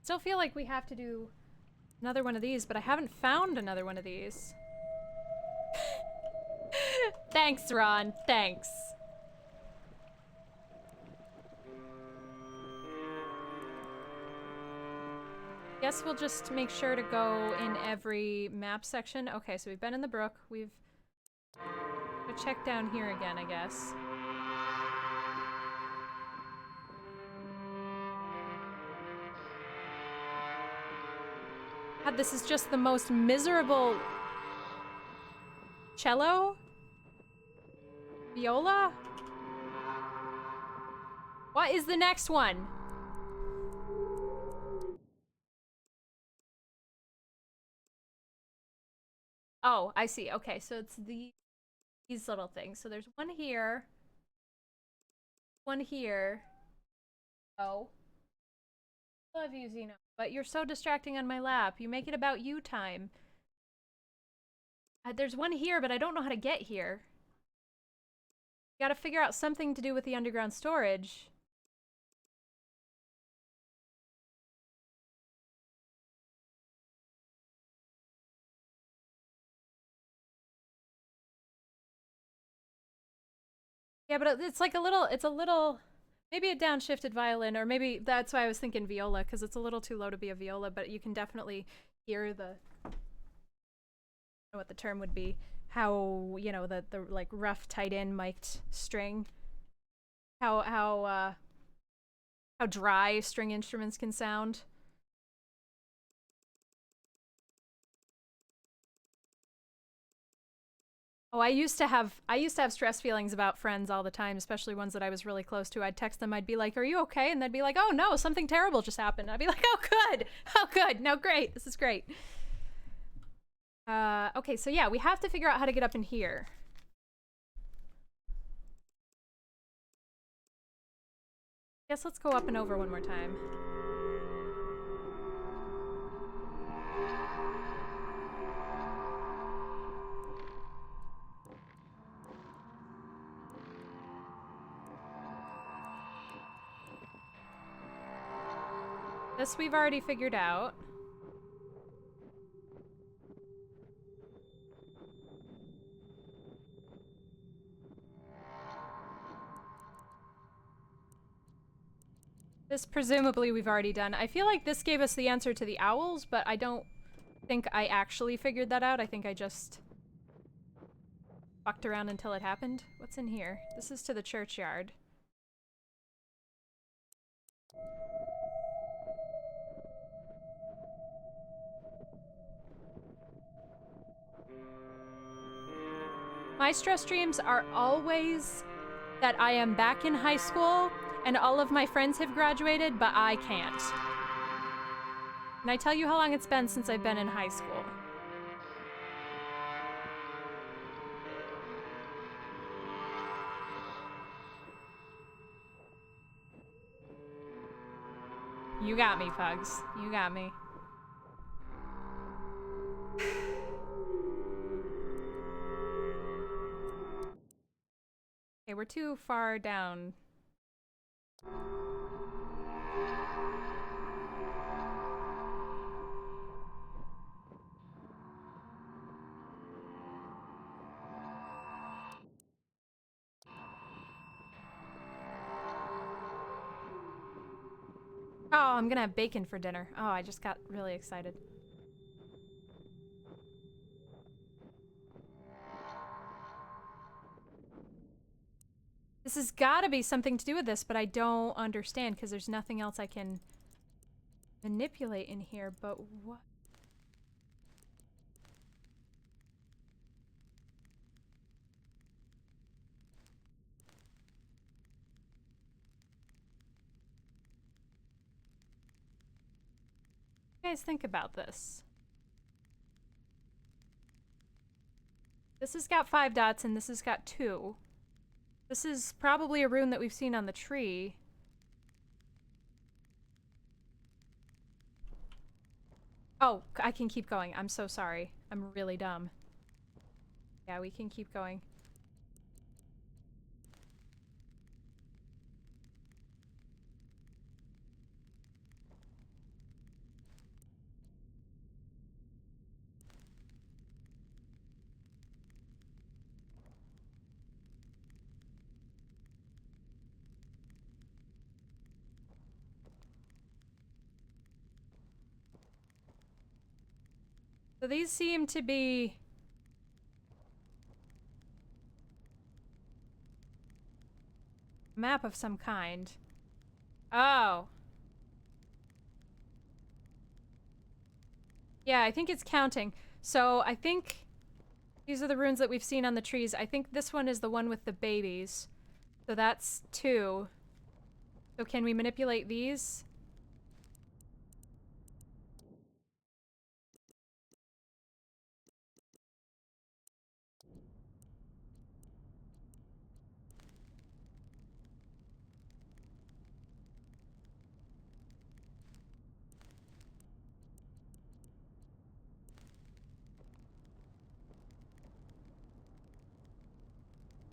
Still feel like we have to do another one of these, but I haven't found another one of these. Thanks, Ron. Thanks. Guess we'll just make sure to go in every map section. Okay, so we've been in the brook. We've... We'll check down here again, I guess. God, this is just the most miserable... Cello? Viola? What is the next one? Oh, I see. Okay, so it's these little things. So there's one here. One here. Oh. Love you, Xeno. But you're so distracting on my lap. You make it about you time. There's one here, but I don't know how to get here. Gotta figure out something to do with the underground storage. Yeah, but it's like it's a little, maybe a downshifted violin, or maybe that's why I was thinking viola, because it's a little too low to be a viola, but you can definitely hear the, I don't know what the term would be, how, you know, the like rough, tight-in mic'd string, how dry string instruments can sound. Oh, I used to have stress feelings about friends all the time, especially ones that I was really close to. I'd text them, I'd be like, "Are you okay?" And they'd be like, "Oh no, something terrible just happened." I'd be like, "Oh good. Oh good. No, great. This is great." Okay, so yeah, we have to figure out how to get up in here. Guess let's go up and over one more time. This we've already figured out. This presumably we've already done. I feel like this gave us the answer to the owls, but I don't think I actually figured that out. I think I just walked around until it happened. What's in here? This is to the churchyard. My stress dreams are always that I am back in high school and all of my friends have graduated, but I can't. Can I tell you how long it's been since I've been in high school? You got me, Pugs. You got me. Okay, we're too far down. Oh, I'm gonna have bacon for dinner. Oh, I just got really excited. This has gotta be something to do with this, but I don't understand because there's nothing else I can manipulate in here, but what? You guys think about this. This has got 5 dots and this has got 2. This is probably a rune that we've seen on the tree. Oh, I can keep going. I'm so sorry. I'm really dumb. Yeah, we can keep going. So these seem to be... a map of some kind. Oh. Yeah, I think it's counting. So I think these are the runes that we've seen on the trees. I think this one is the one with the babies. So that's 2. So can we manipulate these?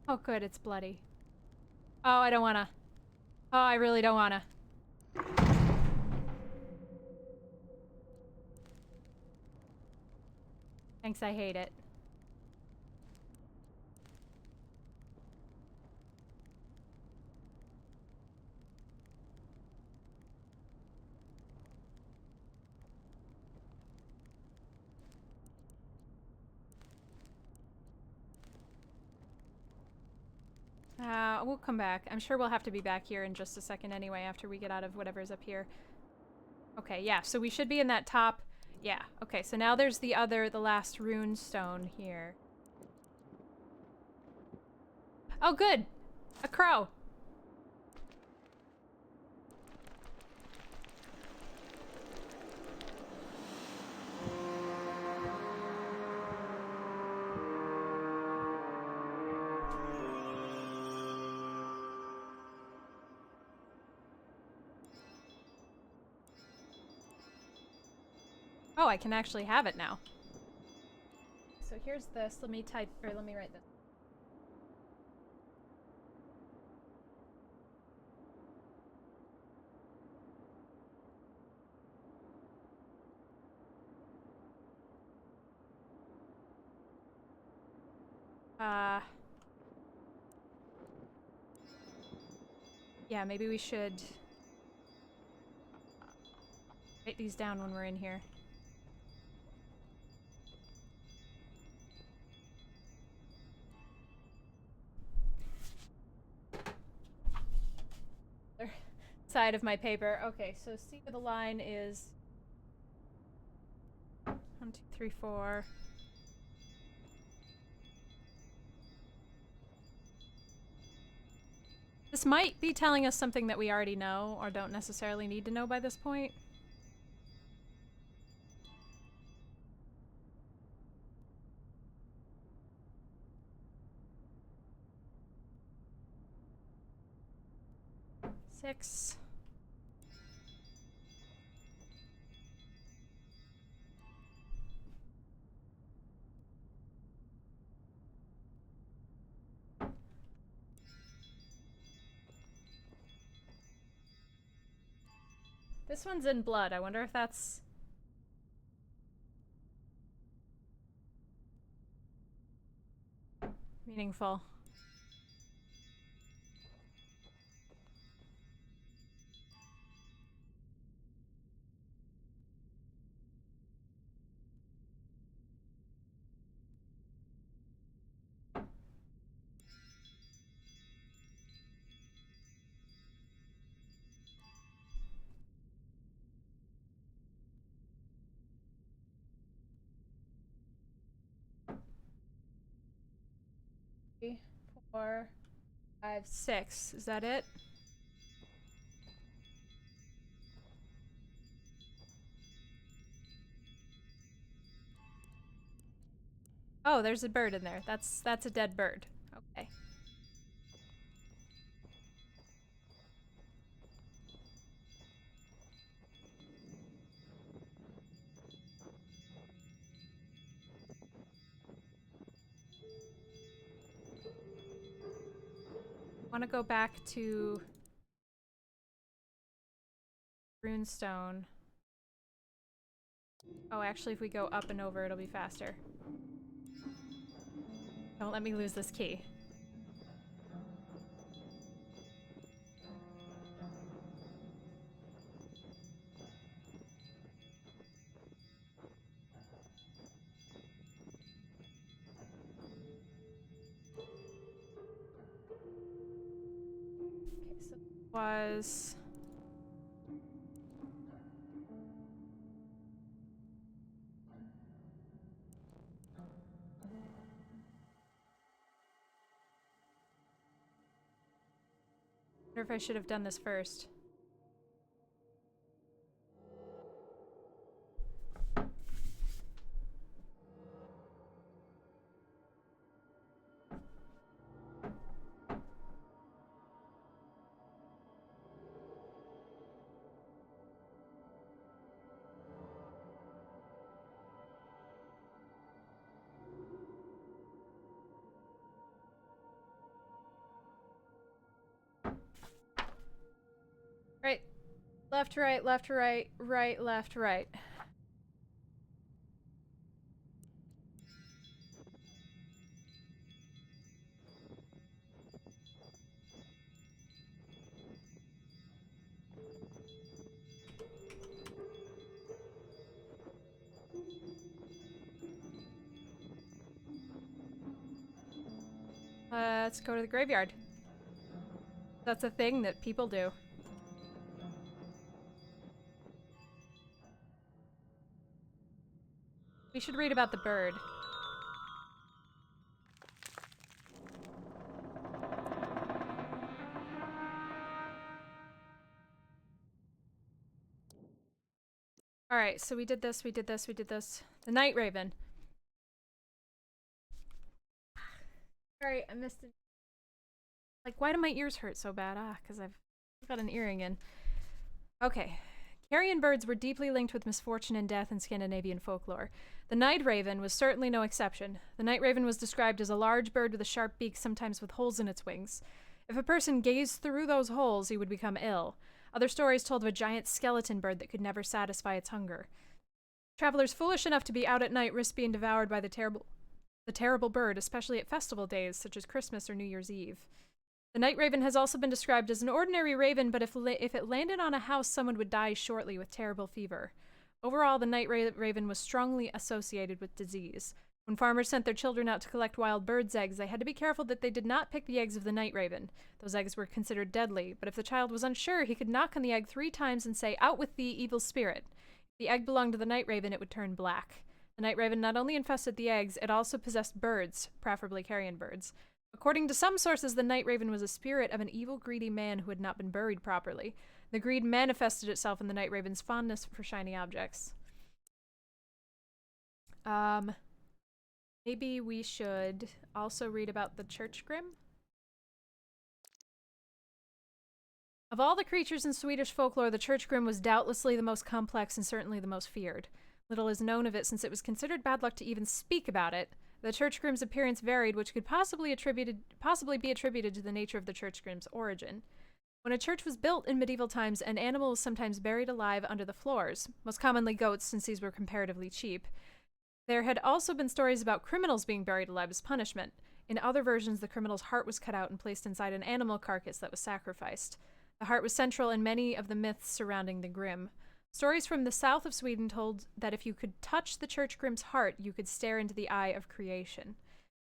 Oh, good, it's bloody. Oh, I don't wanna. Oh, I really don't wanna. Thanks, I hate it. We'll come back. I'm sure we'll have to be back here in just a second anyway after we get out of whatever's up here. Okay, yeah, so we should be in that top... Yeah, okay, so now there's the last rune stone here. Oh, good! A crow! Oh, I can actually have it now. So here's this. Let me write this. Yeah, maybe we should write these down when we're in here. Side of my paper. Okay, so see where the line is. 1, 2, 3, 4. This might be telling us something that we already know or don't necessarily need to know by this point. Six. This one's in blood. I wonder if that's... meaningful. 3, 4, 5, 6. Is that it? Oh, there's a bird in there. That's a dead bird. Okay. I want to go back to Runestone. Oh, actually, if we go up and over, it'll be faster. Don't let me lose this key. Okay, so it was... I wonder if I should have done this first. Right. Left, right, left, right, right, left, right. Let's go to the graveyard. That's a thing that people do. We should read about the bird. Alright, so we did this, we did this, we did this. The Night Raven. Sorry, I missed it. Like, why do my ears hurt so bad? Ah, because I've got an earring in. Okay. Carrion birds were deeply linked with misfortune and death in Scandinavian folklore. The night raven was certainly no exception. The night raven was described as a large bird with a sharp beak, sometimes with holes in its wings. If a person gazed through those holes, he would become ill. Other stories told of a giant skeleton bird that could never satisfy its hunger. Travelers foolish enough to be out at night risked being devoured by the terrible bird, especially at festival days such as Christmas or New Year's Eve. The night raven has also been described as an ordinary raven, but if it landed on a house, someone would die shortly with terrible fever. Overall, the night raven was strongly associated with disease. When farmers sent their children out to collect wild birds' eggs, they had to be careful that they did not pick the eggs of the night raven. Those eggs were considered deadly, but if the child was unsure, he could knock on the egg 3 times and say, "Out with thee, evil spirit." If the egg belonged to the night raven, it would turn black. The night raven not only infested the eggs, it also possessed birds, preferably carrion birds. According to some sources, the night raven was a spirit of an evil, greedy man who had not been buried properly. The greed manifested itself in the night raven's fondness for shiny objects. Maybe we should also read about the church grim? Of all the creatures in Swedish folklore, the church grim was doubtlessly the most complex and certainly the most feared. Little is known of it since it was considered bad luck to even speak about it. The church grim's appearance varied, which could possibly be attributed to the nature of the church grim's origin. When a church was built in medieval times, an animal was sometimes buried alive under the floors, most commonly goats since these were comparatively cheap. There had also been stories about criminals being buried alive as punishment. In other versions, the criminal's heart was cut out and placed inside an animal carcass that was sacrificed. The heart was central in many of the myths surrounding the grim. Stories from the south of Sweden told that if you could touch the church grim's heart, you could stare into the eye of creation.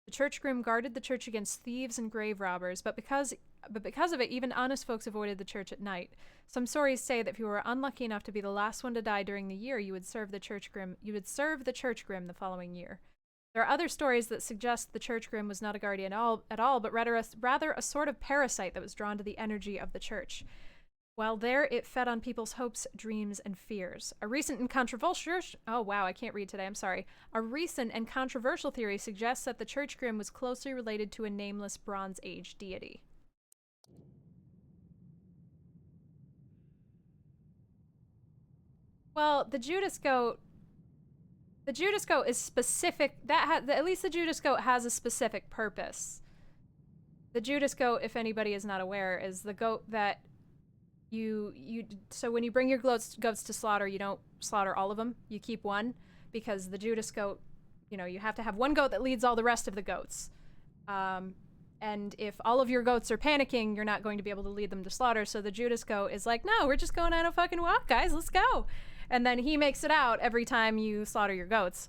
The church grim guarded the church against thieves and grave robbers, but because of it, even honest folks avoided the church at night. Some stories say that if you were unlucky enough to be the last one to die during the year, you would serve the church grim the following year. There are other stories that suggest the church grim was not a guardian at all, but rather a sort of parasite that was drawn to the energy of the church. While there, it fed on people's hopes, dreams, and fears. A recent and controversial... Oh, wow, I can't read today, I'm sorry. A recent and controversial theory suggests that the church grim was closely related to a nameless Bronze Age deity. Well, the Judas goat... The Judas goat is specific... At least the Judas goat has a specific purpose. The Judas goat, if anybody is not aware, is the goat that... So when you bring your goats to slaughter, you don't slaughter all of them. You keep one, because the Judas goat, you have to have one goat that leads all the rest of the goats. And if all of your goats are panicking, you're not going to be able to lead them to slaughter. So the Judas goat is like, no, we're just going on a fucking walk, guys. Let's go. And then he makes it out every time you slaughter your goats.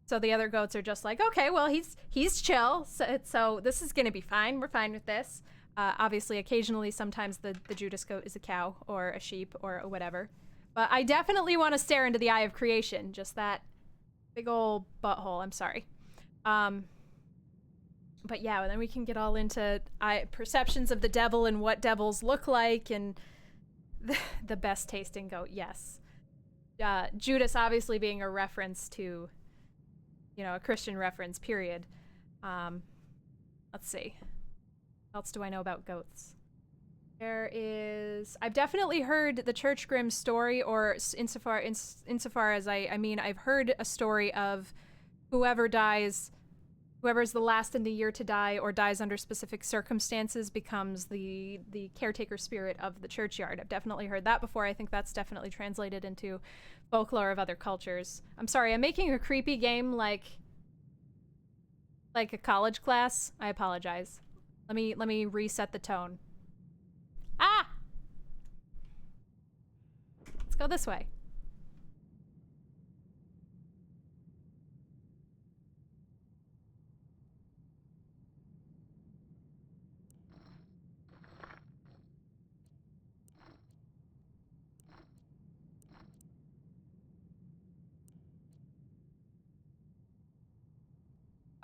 So the other goats are just like, okay, well, he's chill. So this is going to be fine. We're fine with this. Obviously, occasionally, sometimes the Judas goat is a cow or a sheep or whatever. But I definitely want to stare into the eye of creation. Just that big old butthole. I'm sorry. But yeah, then we can get all into perceptions of the devil and what devils look like and the best tasting goat. Yes. Judas obviously being a reference to, a Christian reference, period. Let's see. What else do I know about goats? I've definitely heard the Church Grimm story, or insofar as I've heard a story of whoever is the last in the year to die or dies under specific circumstances becomes the caretaker spirit of the churchyard. I've definitely heard that before. I think that's definitely translated into folklore of other cultures. I'm sorry, I'm making a creepy game like a college class. I apologize. Let me reset the tone. Ah! Let's go this way.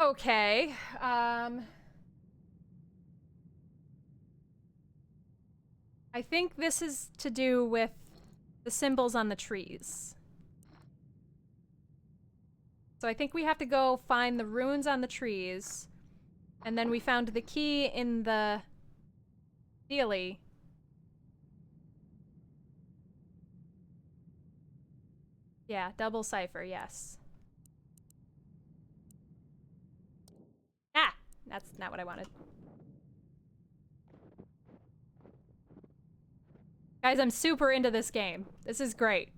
Okay. I think this is to do with the symbols on the trees. So I think we have to go find the runes on the trees. And then we found the key in the dealie. Yeah, double cipher, yes. Ah! That's not what I wanted. Guys, I'm super into this game. This is great.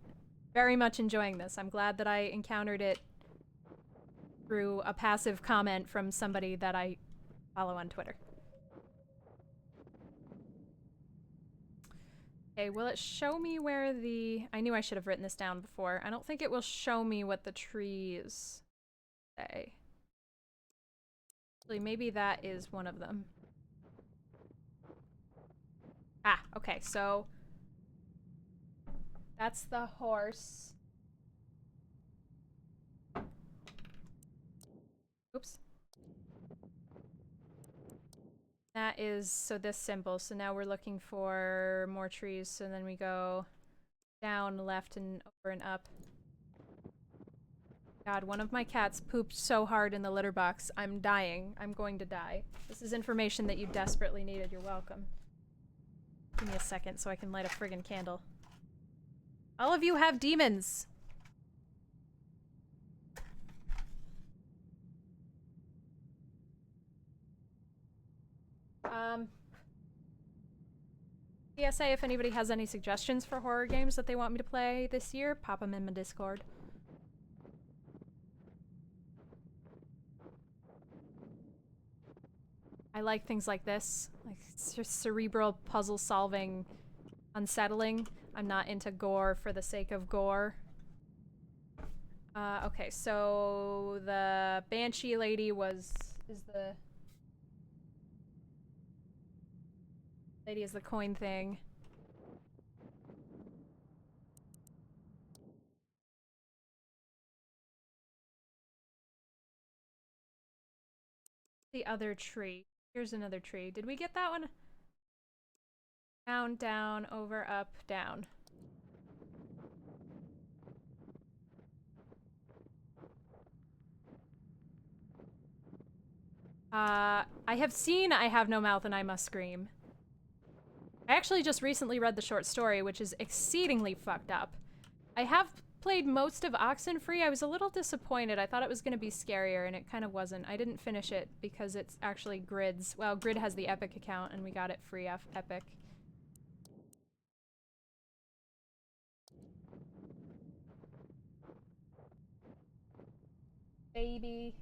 Very much enjoying this. I'm glad that I encountered it through a passive comment from somebody that I follow on Twitter. Okay, will it show me where the... I knew I should have written this down before. I don't think it will show me what the trees say. Actually, maybe that is one of them. Ah, okay, so... That's the horse. Oops. That is, so this symbol. So now we're looking for more trees. So then we go down, left, and over and up. God, one of my cats pooped so hard in the litter box. I'm dying. I'm going to die. This is information that you desperately needed. You're welcome. Give me a second so I can light a friggin' candle. All of you have demons. PSA, if anybody has any suggestions for horror games that they want me to play this year, pop them in my Discord. I like things like this. Like, cerebral puzzle solving, unsettling. I'm not into gore for the sake of gore. Okay, so the Banshee lady is the coin thing. The other tree. Here's another tree. Did we get that one? Down, down, over, up, down. I have seen I Have No Mouth and I Must Scream. I actually just recently read the short story, which is exceedingly fucked up. I have played most of Oxenfree. I was a little disappointed. I thought it was going to be scarier, and it kind of wasn't. I didn't finish it because it's actually Grid's. Well, Grid has the Epic account, and we got it free off Epic. Baby.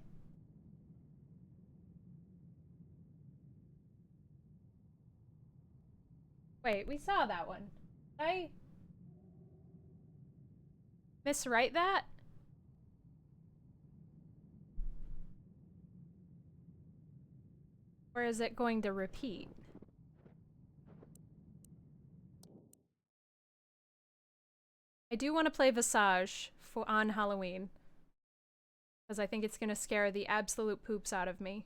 Wait, we saw that one. Did I miswrite that? Or is it going to repeat? I do want to play Visage on Halloween. Because I think it's going to scare the absolute poops out of me.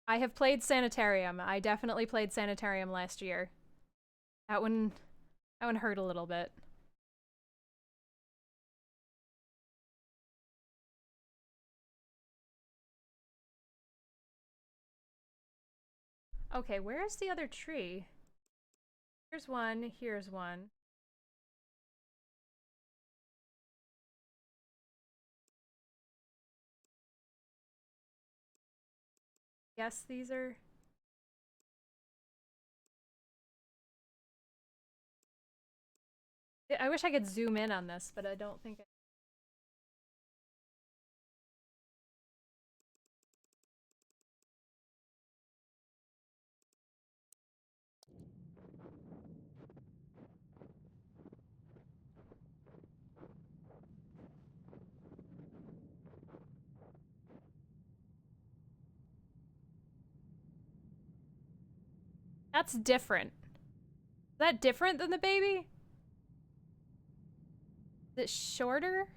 I have played Sanitarium. I definitely played Sanitarium last year. That one hurt a little bit. Okay, where's the other tree? Here's one, here's one. Yes, these are... I wish I could zoom in on this, but I don't think That's different. Is that different than the baby? Is it shorter?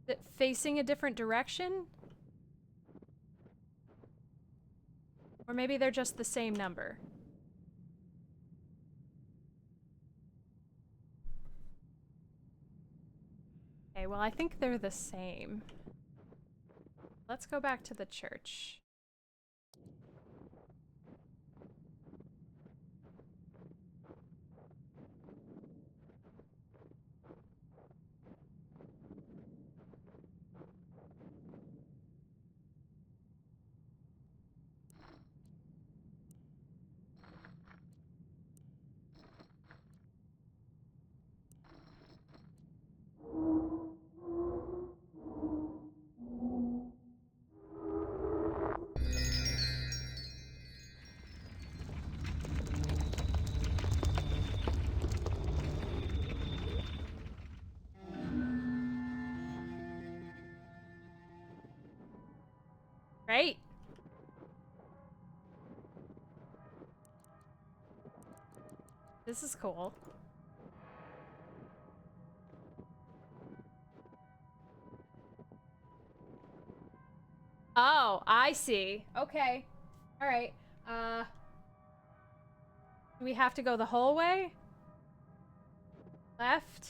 Is it facing a different direction? Or maybe they're just the same number. Okay, well, I think they're the same. Let's go back to the church. Right? This is cool. Oh, I see. Okay. All right. Do we have to go the whole way? Left?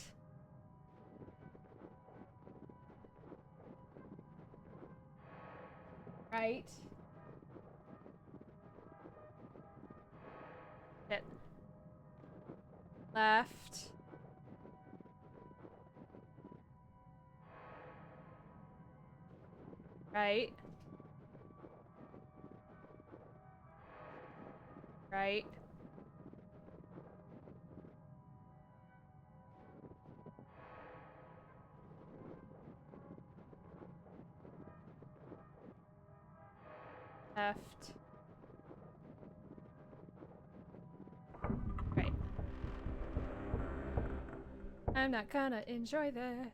Right? It. Left. Right. Right. Left. Right. I'm not gonna enjoy that.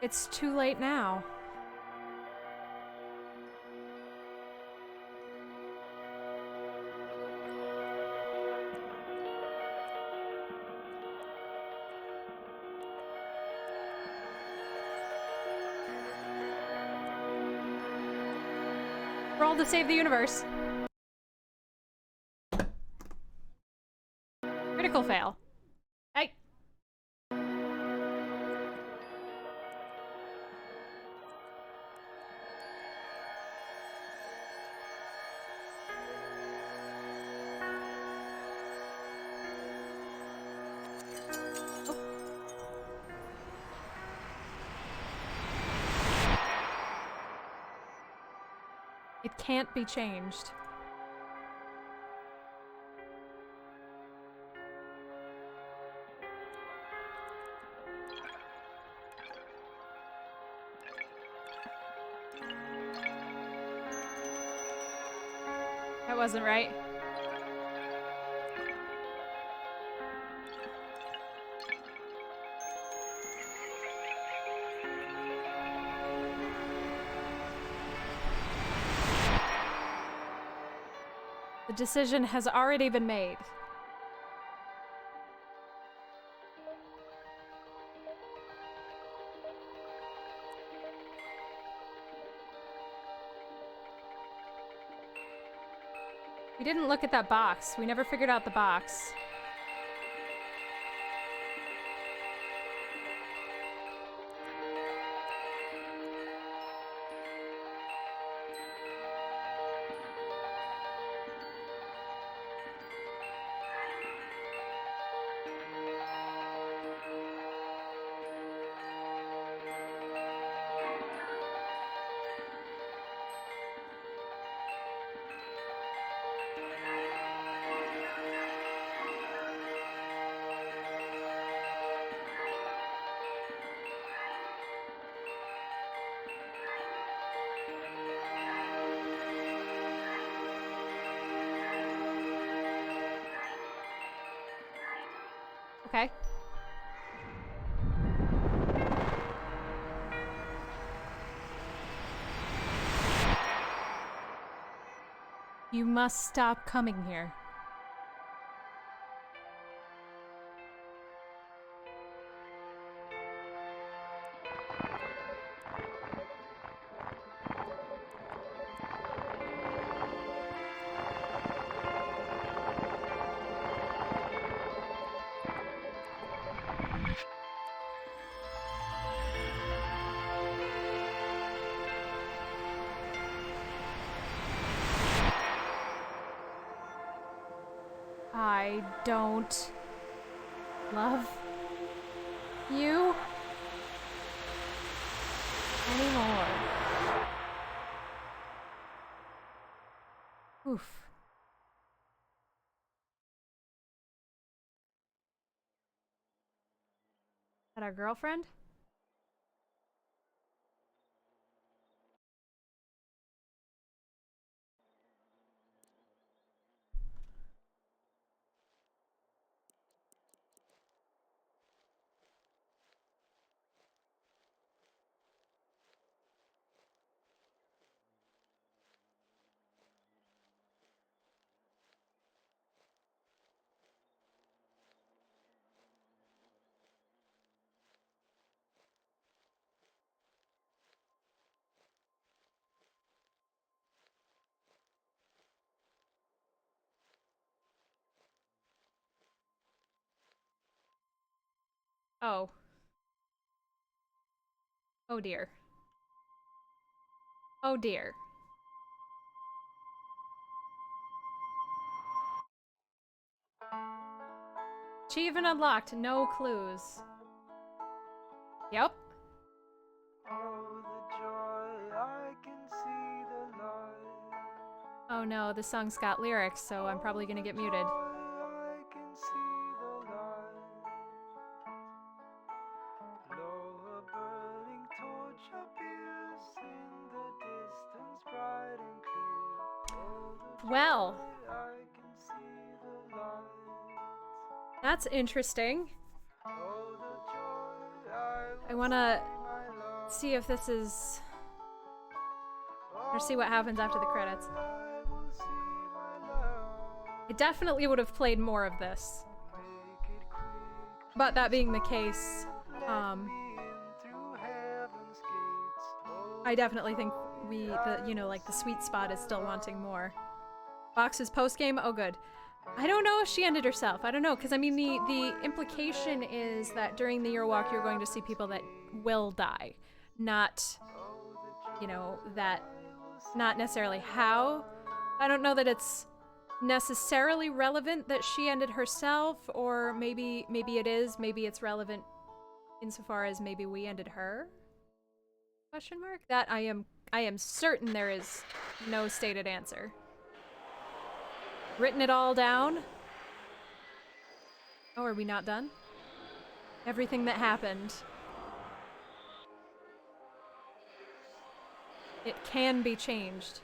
It's too late now. Roll to save the universe. Critical fail. Hey. It can't be changed. That wasn't right. The decision has already been made. We didn't look at that box. We never figured out the box. Okay. You must stop coming here. I don't love you anymore. Oof. Is that our girlfriend? Oh. Oh dear. Oh dear. Achievement unlocked, no clues. Yep. Oh, the joy, I can see the light. Oh no, the song's got lyrics, so I'm probably gonna get muted. I can see the light. Well, I can see the light. that's interesting. Oh, the joy I I will wanna see my love. see if this is... or see Oh, what the happens after the joy credits. I will see my love. I definitely would have played more of this. Make it quick, But that please being the hurry. case, Let me in through heaven's gates. Oh, I the definitely think joy I you know, will like the see sweet spot is my still love. wanting more. Box's post game, oh good. I don't know if she ended herself. I don't know, because I mean the implication is that during the year walk you're going to see people that will die, not, you know, that, not necessarily how. I don't know that it's necessarily relevant that she ended herself, or maybe it is. Maybe it's relevant insofar as maybe we ended her. Question mark? That I am certain there is no stated answer. Written it all down. Oh, are we not done? Everything that happened. It can be changed.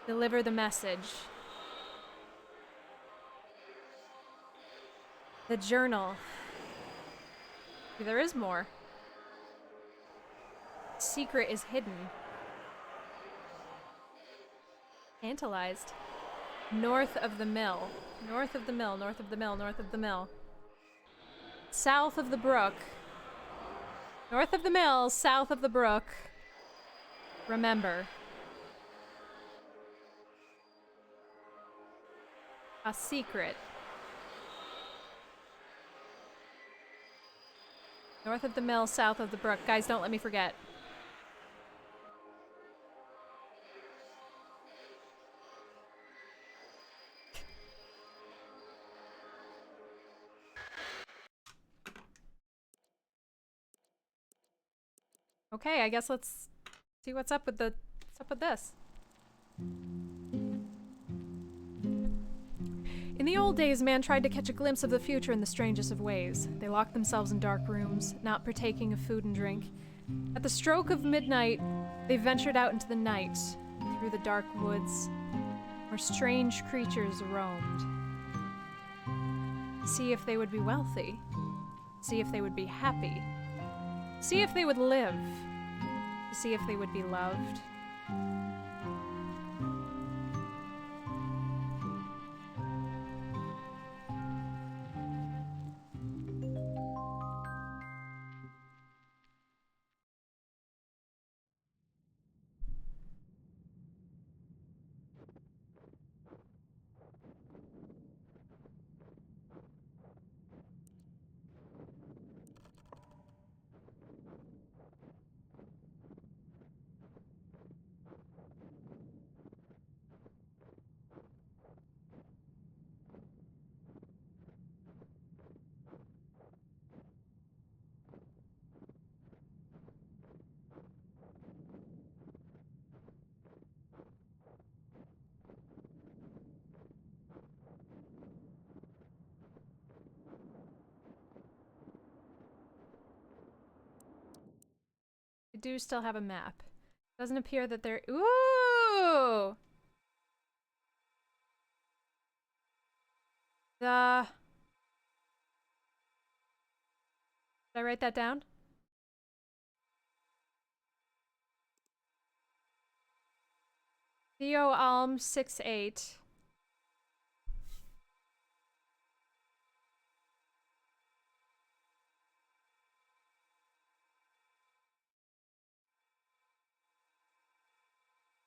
Deliver the message. The journal. There is more. Secret is hidden. Tantalized. North of the mill. North of the mill, north of the mill, north of the mill. South of the brook. North of the mill, south of the brook. Remember. A secret. North of the mill, south of the brook. Guys, don't let me forget. Okay, I guess let's see what's up with this. In the old days, man tried to catch a glimpse of the future in the strangest of ways. They locked themselves in dark rooms, not partaking of food and drink. At the stroke of midnight, they ventured out into the night, through the dark woods, where strange creatures roamed. See if they would be wealthy. See if they would be happy. See if they would live. See if they would be loved. We do still have a map. Doesn't appear that there... Ooh! Did I write that down? Theo Alm 68.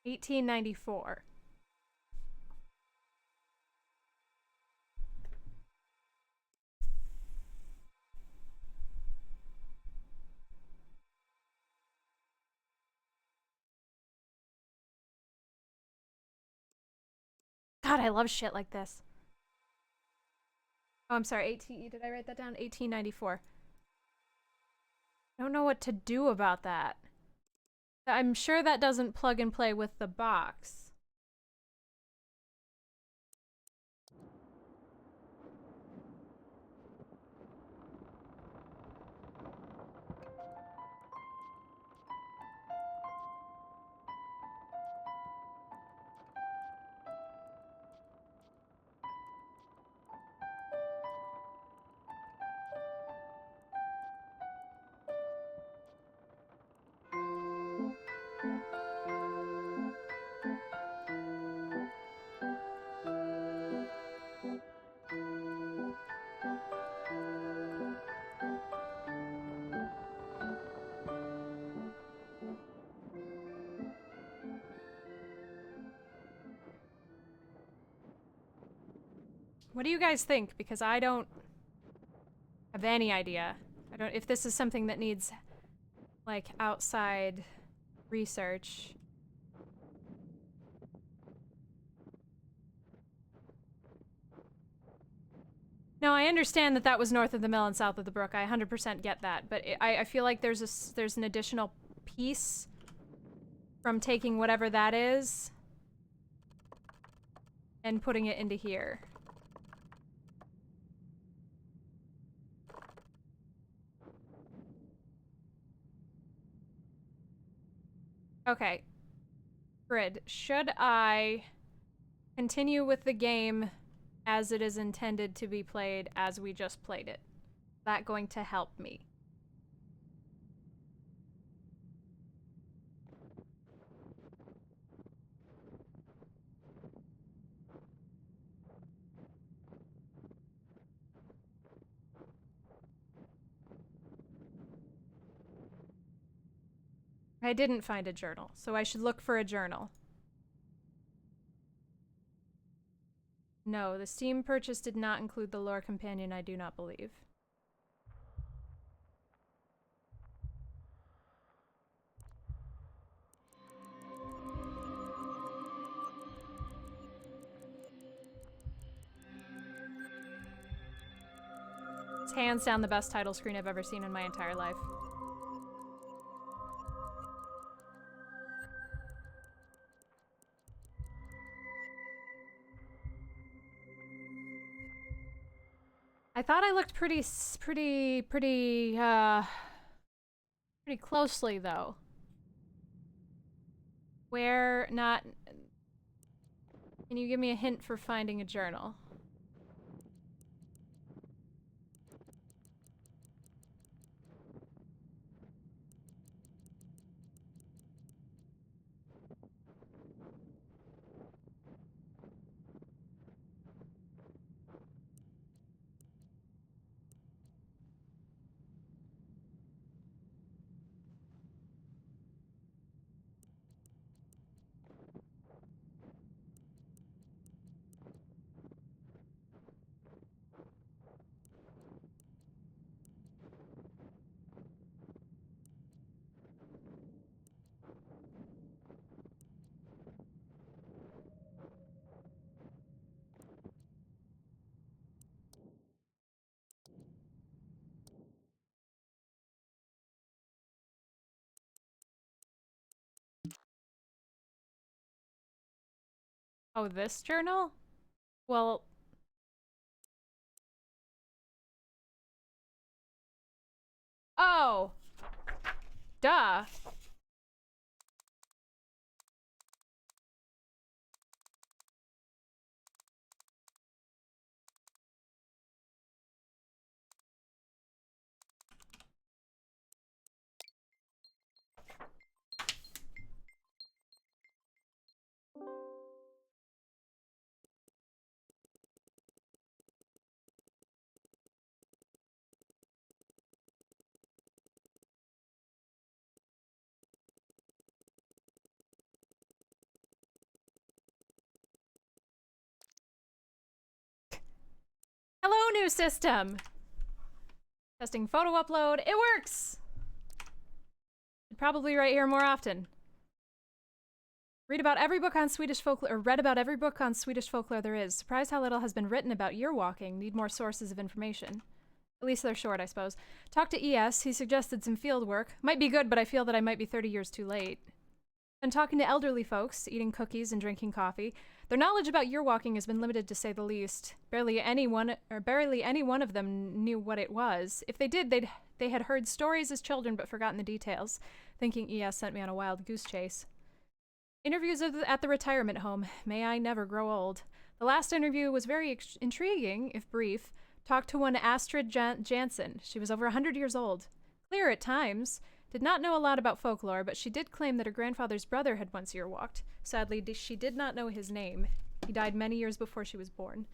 $18.94. God, I love shit like this. Oh, I'm sorry. 18. Did I write that down? 1894. I don't know what to do about that. I'm sure that doesn't plug and play with the box. What do you guys think? Because I don't have any idea. I don't if this is something that needs like outside research. No, I understand that that was north of the mill and south of the brook. I 100% get that, but I feel like there's an additional piece from taking whatever that is and putting it into here. Okay. Grid, should I continue with the game as it is intended to be played as we just played it? Is that going to help me? I didn't find a journal, so I should look for a journal. No, the Steam purchase did not include the lore companion, I do not believe. It's hands down the best title screen I've ever seen in my entire life. I thought I looked pretty closely, though. Where not... Can you give me a hint for finding a journal? Oh, this journal? Well... Oh! Duh! Hello, new system! Testing photo upload. It works! Should probably write here more often. Read about every book on Swedish folklore, or read about every book on Swedish folklore there is. Surprised how little has been written about year walking. Need more sources of information. At least they're short, I suppose. Talk to ES. He suggested some field work. Might be good, but I feel that I might be 30 years too late. And talking to elderly folks, eating cookies and drinking coffee. Their knowledge about year walking has been limited to say the least. Barely any one of them knew what it was. If they did, they had heard stories as children but forgotten the details. Thinking ES sent me on a wild goose chase. Interviews at the retirement home. May I never grow old. The last interview was very intriguing, if brief. Talked to one Astrid Jansen. She was over 100 years old. Clear at times. Did not know a lot about folklore, but she did claim that her grandfather's brother had once year walked. Sadly, she did not know his name. He died many years before she was born.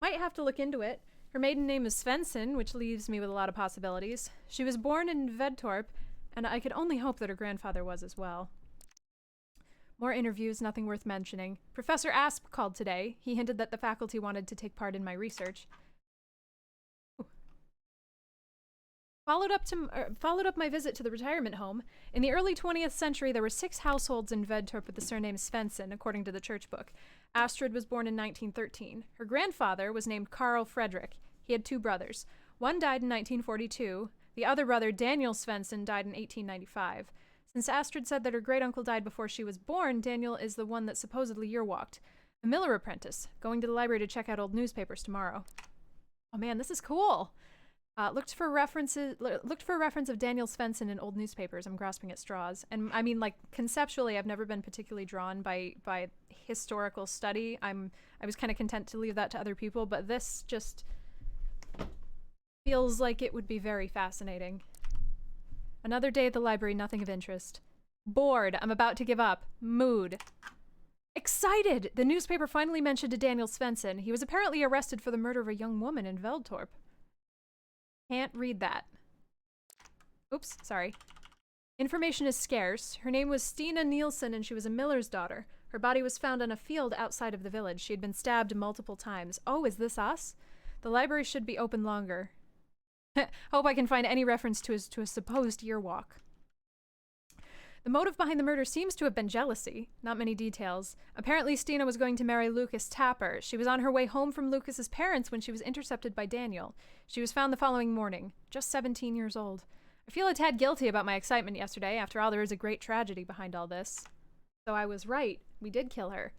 Might have to look into it. Her maiden name is Svensson, which leaves me with a lot of possibilities. She was born in Vedtorp, and I could only hope that her grandfather was as well. More interviews, nothing worth mentioning. Professor Asp called today. He hinted that the faculty wanted to take part in my research. Followed up my visit to the retirement home. In the early 20th century, there were 6 households in Vedtorp with the surname Svensson, according to the church book. Astrid was born in 1913. Her grandfather was named Carl Frederick. He had 2 brothers. One died in 1942. The other brother, Daniel Svensson, died in 1895. Since Astrid said that her great-uncle died before she was born, Daniel is the one that supposedly year-walked. A miller apprentice, going to the library to check out old newspapers tomorrow. Oh man, this is cool! Looked for a reference of Daniel Svensson in old newspapers. I'm grasping at straws. And I mean, like, conceptually, I've never been particularly drawn by historical study. I was kind of content to leave that to other people, but this just feels like it would be very fascinating. Another day at the library, nothing of interest. Bored. I'm about to give up. Mood. Excited! The newspaper finally mentioned a Daniel Svensson. He was apparently arrested for the murder of a young woman in Veldtorp. Can't read that. Oops, sorry. Information is scarce. Her name was Stina Nielsen and she was a miller's daughter. Her body was found on a field outside of the village. She had been stabbed multiple times. Oh, is this us? The library should be open longer. Hope I can find any reference to a supposed year walk. The motive behind the murder seems to have been jealousy. Not many details. Apparently, Stina was going to marry Lucas Tapper. She was on her way home from Lucas's parents when she was intercepted by Daniel. She was found the following morning, just 17 years old. I feel a tad guilty about my excitement yesterday. After all, there is a great tragedy behind all this. So I was right. We did kill her.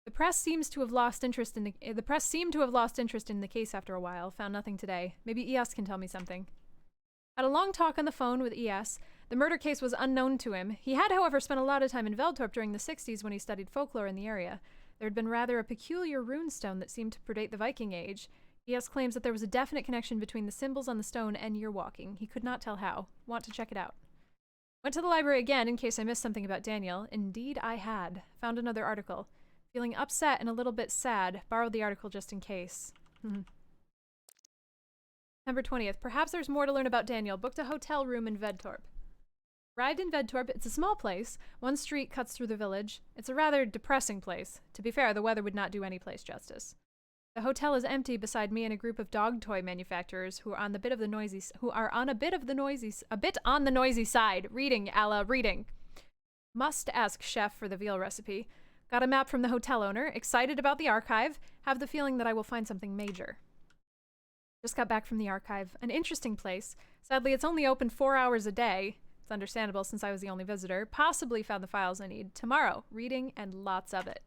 The press seemed to have lost interest in the case after a while. Found nothing today. Maybe ES can tell me something. Had a long talk on the phone with ES. The murder case was unknown to him. He had, however, spent a lot of time in Veldtorp during the 60s when he studied folklore in the area. There had been rather a peculiar runestone that seemed to predate the Viking Age. ES claims that there was a definite connection between the symbols on the stone and year walking. He could not tell how. Want to check it out. Went to the library again in case I missed something about Daniel. Indeed, I had. Found another article. Feeling upset and a little bit sad. Borrowed the article just in case. September 20th. Perhaps there's more to learn about Daniel. Booked a hotel room in Vedtorp. Arrived in Vedtorp. It's a small place. One street cuts through the village. It's a rather depressing place. To be fair, the weather would not do any place justice. The hotel is empty beside me and a group of dog toy manufacturers who are on a bit on the noisy side. Reading, Alla, reading. Must ask chef for the veal recipe. Got a map from the hotel owner. Excited about the archive. Have the feeling that I will find something major. Just got back from the archive. An interesting place. Sadly, it's only open 4 hours a day. It's understandable since I was the only visitor. Possibly found the files I need. Tomorrow. Reading and lots of it.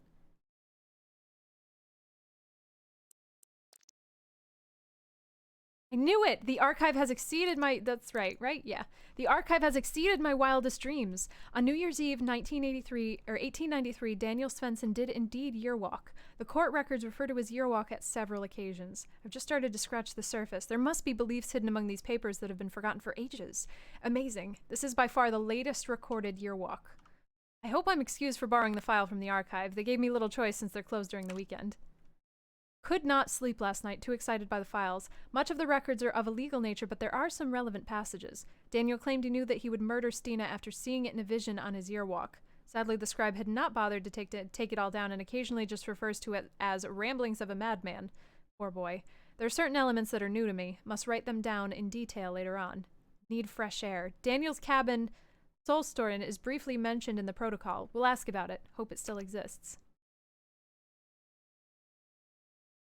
I knew it! The archive has exceeded my... That's right? Yeah. The archive has exceeded my wildest dreams. On New Year's Eve, 1893, Daniel Svensson did indeed yearwalk. The court records refer to his yearwalk at several occasions. I've just started to scratch the surface. There must be beliefs hidden among these papers that have been forgotten for ages. Amazing. This is by far the latest recorded yearwalk. I hope I'm excused for borrowing the file from the archive. They gave me little choice since they're closed during the weekend. Could not sleep last night, too excited by the files. Much of the records are of a legal nature, but there are some relevant passages. Daniel claimed he knew that he would murder Stina after seeing it in a vision on his yearwalk. Sadly, the scribe had not bothered to take it all down and occasionally just refers to it as ramblings of a madman. Poor boy. There are certain elements that are new to me. Must write them down in detail later on. Need fresh air. Daniel's cabin, Solstorin, is briefly mentioned in the protocol. We'll ask about it. Hope it still exists.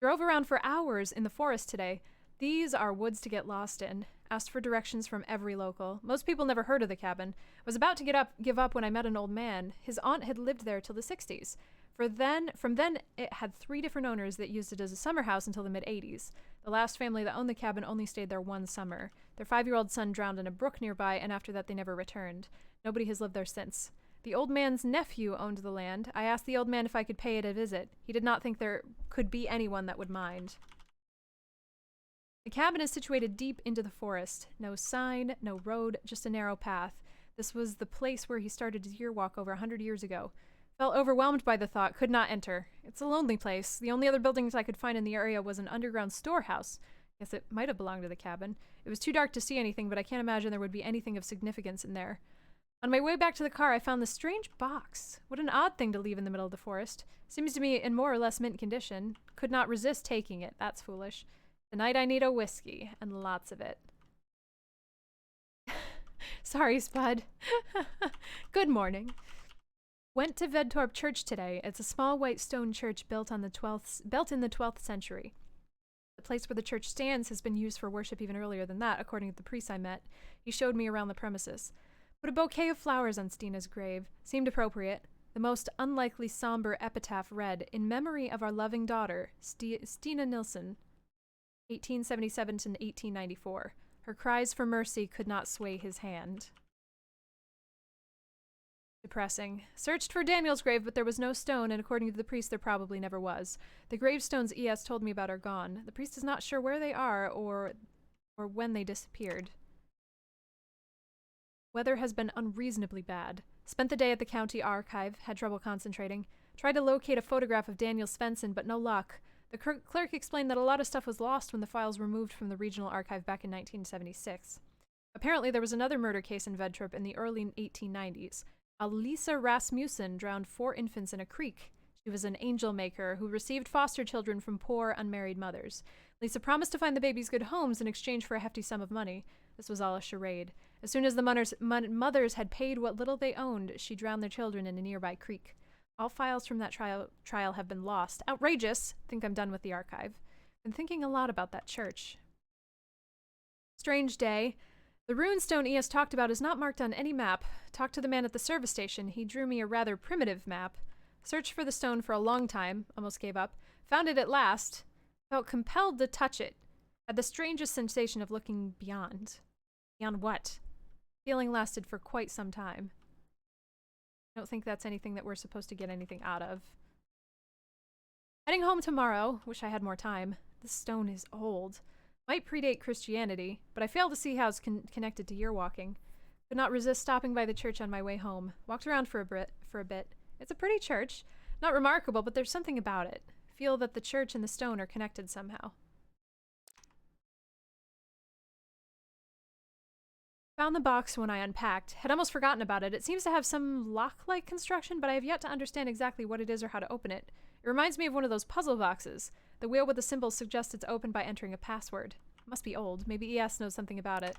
Drove around for hours in the forest today. These are woods to get lost in. Asked for directions from every local. Most people never heard of the cabin. Was about to give up when I met an old man. His aunt had lived there till the 60s. From then, it had 3 different owners that used it as a summer house until the mid-80s. The last family that owned the cabin only stayed there one summer. Their 5-year-old son drowned in a brook nearby, and after that they never returned. Nobody has lived there since. The old man's nephew owned the land. I asked the old man if I could pay it a visit. He did not think there could be anyone that would mind. The cabin is situated deep into the forest. No sign, no road, just a narrow path. This was the place where he started his yearwalk over 100 years ago. Felt overwhelmed by the thought, could not enter. It's a lonely place. The only other buildings I could find in the area was an underground storehouse. Guess it might have belonged to the cabin. It was too dark to see anything, but I can't imagine there would be anything of significance in there. On my way back to the car, I found this strange box. What an odd thing to leave in the middle of the forest. Seems to me in more or less mint condition. Could not resist taking it. That's foolish. Tonight I need a whiskey, and lots of it. Sorry, Spud. Good morning. Went to Vedtorp Church today. It's a small white stone church built in the 12th century. The place where the church stands has been used for worship even earlier than that, according to the priest I met. He showed me around the premises. Put a bouquet of flowers on Stina's grave. Seemed appropriate. The most unlikely somber epitaph read, "In memory of our loving daughter, Stina Nilsson, 1877 to 1894. Her cries for mercy could not sway his hand." Depressing. Searched for Daniel's grave, but there was no stone, and according to the priest, there probably never was. The gravestones ES told me about are gone. The priest is not sure where they are or when they disappeared. Weather has been unreasonably bad. Spent the day at the county archive, had trouble concentrating. Tried to locate a photograph of Daniel Svensson, but no luck. The clerk explained that a lot of stuff was lost when the files were moved from the regional archive back in 1976. Apparently there was another murder case in Vedtorp in the early 1890s. Alisa Rasmussen drowned 4 infants in a creek. She was an angel maker who received foster children from poor, unmarried mothers. Lisa promised to find the babies good homes in exchange for a hefty sum of money. This was all a charade. As soon as the mothers had paid what little they owned, she drowned their children in a nearby creek. All files from that trial have been lost. Outrageous! Think I'm done with the archive. Been thinking a lot about that church. Strange day. The runestone ES talked about is not marked on any map. Talked to the man at the service station. He drew me a rather primitive map. Searched for the stone for a long time. Almost gave up. Found it at last. Felt compelled to touch it. Had the strangest sensation of looking beyond. Beyond what? Feeling lasted for quite some time. I don't think that's anything that we're supposed to get anything out of. Heading home tomorrow. Wish I had more time. This stone is old. Might predate Christianity, but I fail to see how it's connected to year walking. Could not resist stopping by the church on my way home. Walked around for a bit. It's a pretty church. Not remarkable, but there's something about it. Feel that the church and the stone are connected somehow. Found the box when I unpacked. Had almost forgotten about it. It seems to have some lock-like construction, but I have yet to understand exactly what it is or how to open it. It reminds me of one of those puzzle boxes. The wheel with the symbols suggests it's opened by entering a password. Must be old. Maybe ES knows something about it.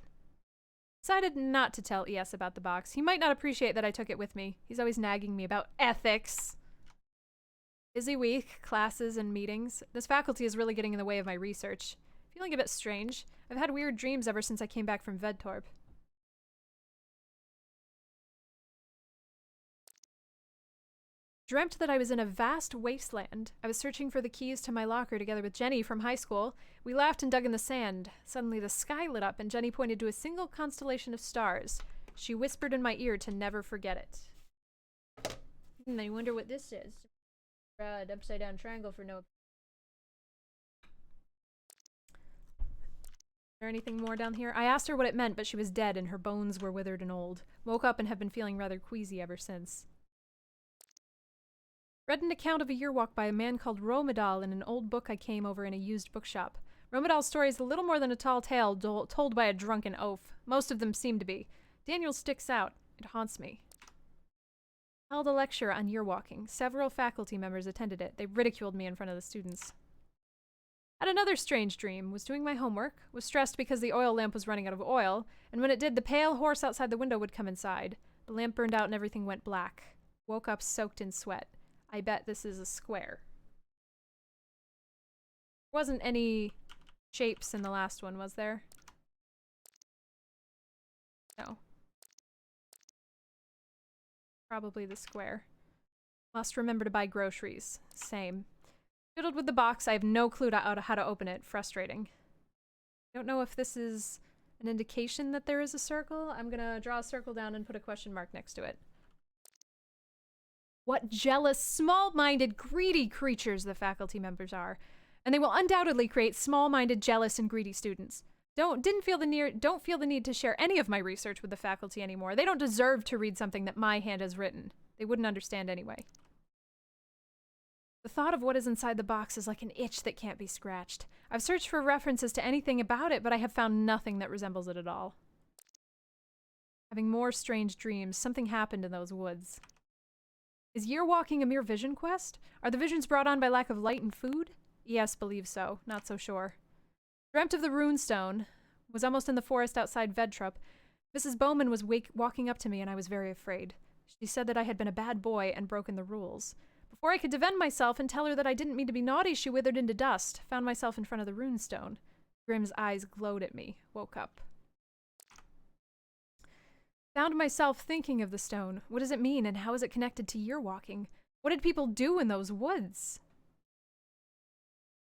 Decided not to tell ES about the box. He might not appreciate that I took it with me. He's always nagging me about ethics. Busy week, classes and meetings. This faculty is really getting in the way of my research. Feeling a bit strange. I've had weird dreams ever since I came back from Vedtorp. Dreamt that I was in a vast wasteland. I was searching for the keys to my locker together with Jenny from high school. We laughed and dug in the sand. Suddenly the sky lit up and Jenny pointed to a single constellation of stars. She whispered in my ear to never forget it. I wonder what this is. Red upside down triangle for no. Is there anything more down here? I asked her what it meant, but she was dead and her bones were withered and old. Woke up and have been feeling rather queasy ever since. Read an account of a year walk by a man called Romedal in an old book I came over in a used bookshop. Romedal's story is a little more than a tall tale told by a drunken oaf. Most of them seem to be. Daniel sticks out. It haunts me. Held a lecture on year walking. Several faculty members attended it. They ridiculed me in front of the students. Had another strange dream. Was doing my homework. Was stressed because the oil lamp was running out of oil. And when it did, the pale horse outside the window would come inside. The lamp burned out and everything went black. Woke up soaked in sweat. I bet this is a square. Wasn't any shapes in the last one, was there? No. Probably the square. Must remember to buy groceries. Same. Fiddled with the box. I have no clue how to open it. Frustrating. Don't know if this is an indication that there is a circle. I'm gonna draw a circle down and put a question mark next to it. What jealous, small-minded, greedy creatures the faculty members are. And they will undoubtedly create small-minded, jealous, and greedy students. Don't feel the need to share any of my research with the faculty anymore. They don't deserve to read something that my hand has written. They wouldn't understand anyway. The thought of what is inside the box is like an itch that can't be scratched. I've searched for references to anything about it, but I have found nothing that resembles it at all. Having more strange dreams. Something happened in those woods. Is year walking a mere vision quest? Are the visions brought on by lack of light and food? Yes, believe so. Not so sure. Dreamt of the runestone. Was almost in the forest outside Vedtrup. Mrs. Bowman was walking up to me and I was very afraid. She said that I had been a bad boy and broken the rules. Before I could defend myself and tell her that I didn't mean to be naughty, she withered into dust. Found myself in front of the runestone. Grimm's eyes glowed at me. Woke up. Found myself thinking of the stone. What does it mean and how is it connected to year walking? What did people do in those woods?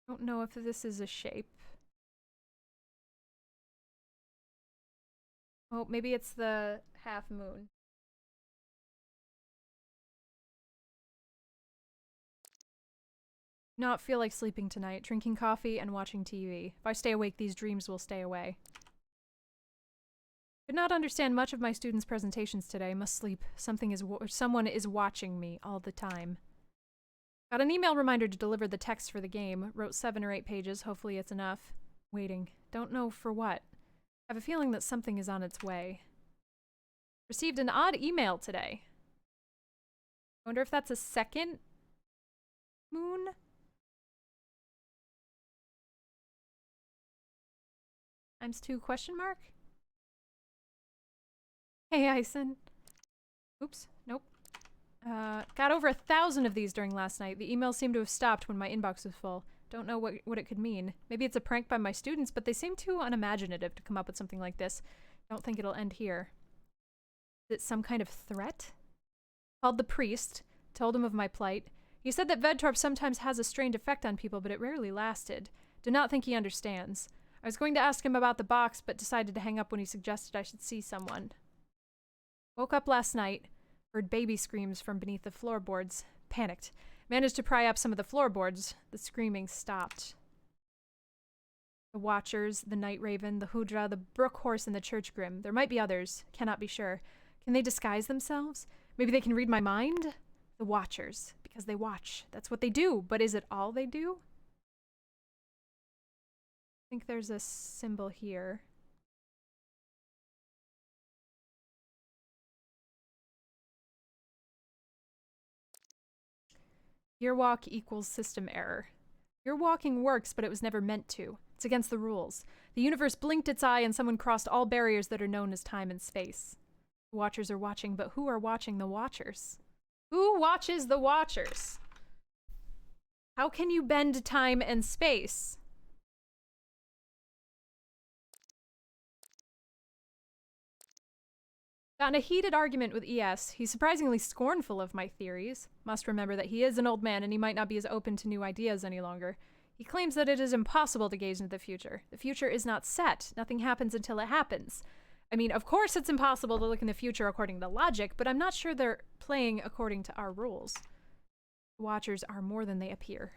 I don't know if this is a shape. Oh, maybe it's the half moon. Not feel like sleeping tonight. Drinking coffee and watching TV. If I stay awake, these dreams will stay away. Could not understand much of my students' presentations today. Must sleep. Someone is watching me all the time. Got an email reminder to deliver the text for the game. Wrote 7 or 8 pages. Hopefully it's enough. Waiting. Don't know for what. I have a feeling that something is on its way. Received an odd email today. I wonder if that's a second moon? ×2 question mark? Hey, Ison. Oops, nope. Got over 1,000 of these during last night. The emails seem to have stopped when my inbox was full. Don't know what it could mean. Maybe it's a prank by my students, but they seem too unimaginative to come up with something like this. Don't think it'll end here. Is it some kind of threat? Called the priest, told him of my plight. He said that Vedtrup sometimes has a strange effect on people, but it rarely lasted. Do not think he understands. I was going to ask him about the box, but decided to hang up when he suggested I should see someone. Woke up last night, heard baby screams from beneath the floorboards. Panicked. Managed to pry up some of the floorboards. The screaming stopped. The Watchers, the Night Raven, the Hudra, the Brook Horse, and the Church Grim. There might be others. Cannot be sure. Can they disguise themselves? Maybe they can read my mind? The Watchers. Because they watch. That's what they do. But is it all they do? I think there's a symbol here. Year walk equals system error. Year walking works, but it was never meant to. It's against the rules. The universe blinked its eye and someone crossed all barriers that are known as time and space. The Watchers are watching, but who are watching the Watchers? Who watches the Watchers? How can you bend time and space? Got in a heated argument with ES. He's surprisingly scornful of my theories. Must remember that he is an old man and he might not be as open to new ideas any longer. He claims that it is impossible to gaze into the future. The future is not set. Nothing happens until it happens. I mean, of course it's impossible to look in the future according to logic, but I'm not sure they're playing according to our rules. Watchers are more than they appear.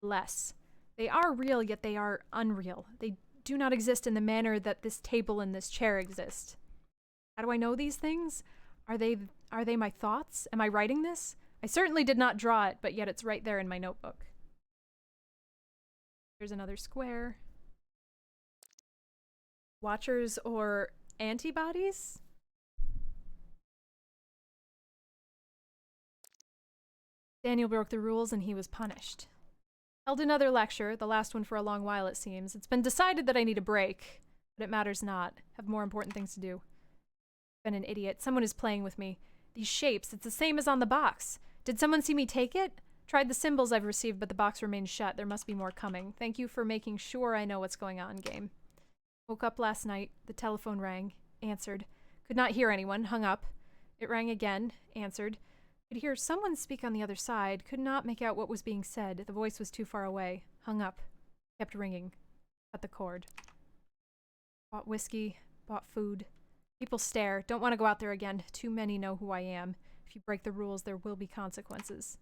Less. They are real, yet they are unreal. They do not exist in the manner that this table and this chair exist. How do I know these things? Are they my thoughts? Am I writing this? I certainly did not draw it, but yet it's right there in my notebook. Here's another square. Watchers or antibodies? Daniel broke the rules and he was punished. Held another lecture, the last one for a long while it seems. It's been decided that I need a break, but it matters not. Have more important things to do. Been an idiot. Someone is playing with me. These shapes, it's the same as on the box. Did someone see me take it? Tried the symbols I've received, but the box remains shut. There must be more coming. Thank you for making sure I know what's going on, game. Woke up last night. The telephone rang. Answered. Could not hear anyone. Hung up. It rang again. Answered. Could hear someone speak on the other side. Could not make out what was being said. The voice was too far away. Hung up. Kept ringing. Cut the cord. Bought whiskey. Bought food. People stare. Don't want to go out there again. Too many know who I am. If you break the rules, there will be consequences.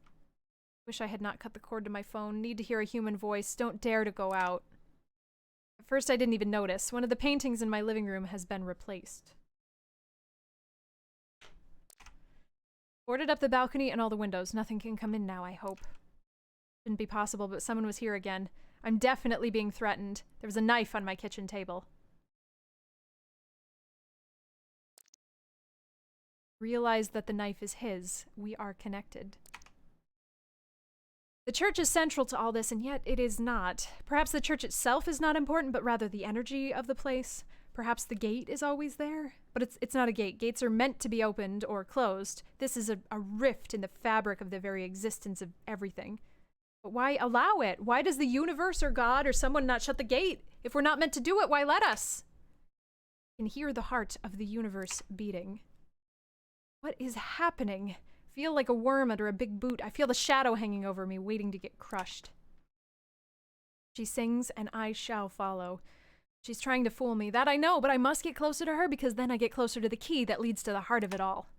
Wish I had not cut the cord to my phone. Need to hear a human voice. Don't dare to go out. At first I didn't even notice. One of the paintings in my living room has been replaced. Boarded up the balcony and all the windows. Nothing can come in now, I hope. Shouldn't be possible, but someone was here again. I'm definitely being threatened. There was a knife on my kitchen table. Realize that the knife is his. We are connected. The church is central to all this, and yet it is not. Perhaps the church itself is not important, but rather the energy of the place. Perhaps the gate is always there, but it's not a gate. Gates are meant to be opened or closed. This is a rift in the fabric of the very existence of everything. But why allow it? Why does the universe or God or someone not shut the gate? If we're not meant to do it, why let us? I can hear the heart of the universe beating. What is happening? Feel like a worm under a big boot. I feel the shadow hanging over me, waiting to get crushed. She sings, and I shall follow. She's trying to fool me. That I know, but I must get closer to her because then I get closer to the key that leads to the heart of it all.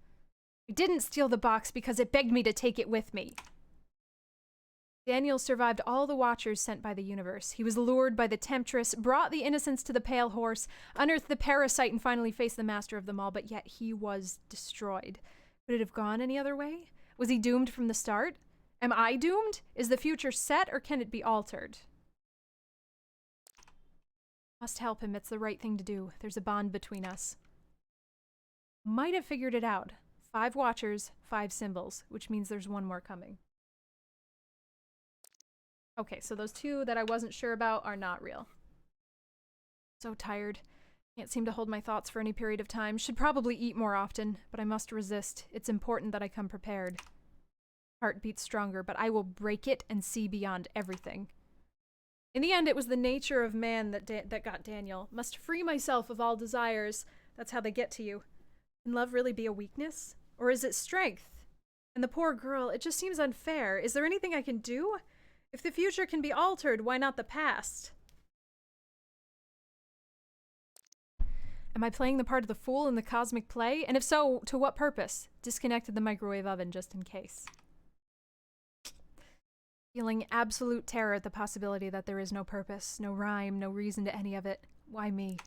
I didn't steal the box because it begged me to take it with me. Daniel survived all the watchers sent by the universe. He was lured by the temptress, brought the innocents to the pale horse, unearthed the parasite, and finally faced the master of them all, but yet he was destroyed. Could it have gone any other way? Was he doomed from the start? Am I doomed? Is the future set, or can it be altered? Must help him. It's the right thing to do. There's a bond between us. Might have figured it out. 5 watchers, 5 symbols, which means there's one more coming. Okay, so those 2 that I wasn't sure about are not real. So tired. Can't seem to hold my thoughts for any period of time. Should probably eat more often, but I must resist. It's important that I come prepared. Heart beats stronger, but I will break it and see beyond everything. In the end, it was the nature of man that got Daniel. Must free myself of all desires. That's how they get to you. Can love really be a weakness? Or is it strength? And the poor girl, it just seems unfair. Is there anything I can do? If the future can be altered, why not the past? Am I playing the part of the fool in the cosmic play? And if so, to what purpose? Disconnected the microwave oven just in case. Feeling absolute terror at the possibility that there is no purpose, no rhyme, no reason to any of it. Why me?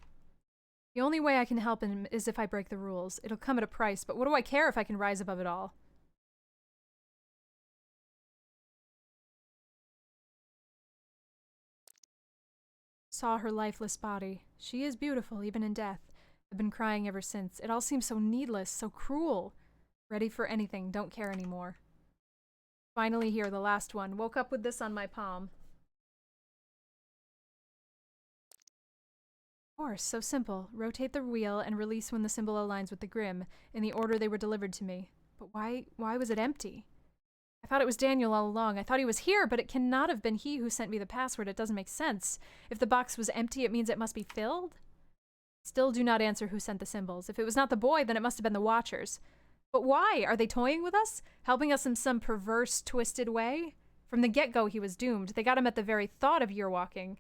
The only way I can help him is if I break the rules. It'll come at a price, but what do I care if I can rise above it all? Saw her lifeless body. She is beautiful, even in death. I've been crying ever since. It all seems so needless, so cruel. Ready for anything, don't care anymore. Finally here, the last one. Woke up with this on my palm. Of course, so simple. Rotate the wheel and release when the symbol aligns with the grim, in the order they were delivered to me. But why was it empty? I thought it was Daniel all along. I thought he was here, but it cannot have been he who sent me the password. It doesn't make sense. If the box was empty, it means it must be filled? Still do not answer who sent the symbols. If it was not the boy, then it must have been the Watchers. But why? Are they toying with us? Helping us in some perverse, twisted way? From the get-go, he was doomed. They got him at the very thought of year-walking.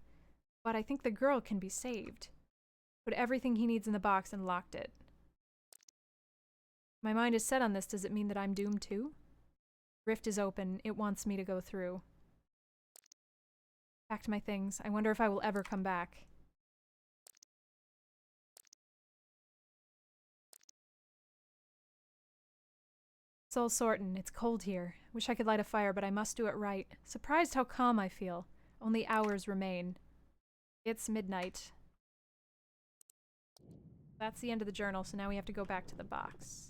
But I think the girl can be saved. Put everything he needs in the box and locked it. My mind is set on this. Does it mean that I'm doomed too? Rift is open. It wants me to go through. Packed my things. I wonder if I will ever come back. Soul sortin'. It's cold here. Wish I could light a fire, but I must do it right. Surprised how calm I feel. Only hours remain. It's midnight. That's the end of the journal, so now we have to go back to the box.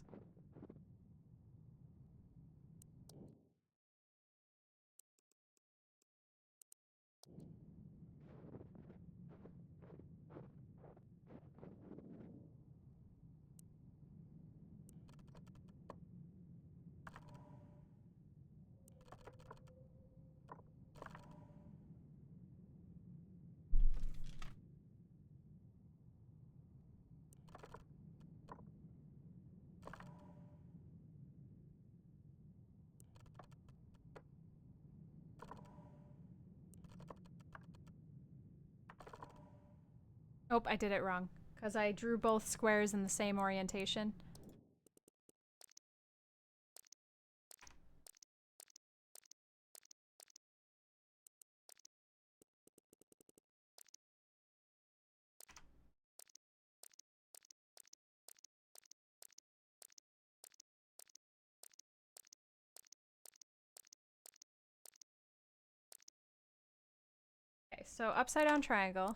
Oh, I did it wrong. Because I drew both squares in the same orientation. So upside down triangle.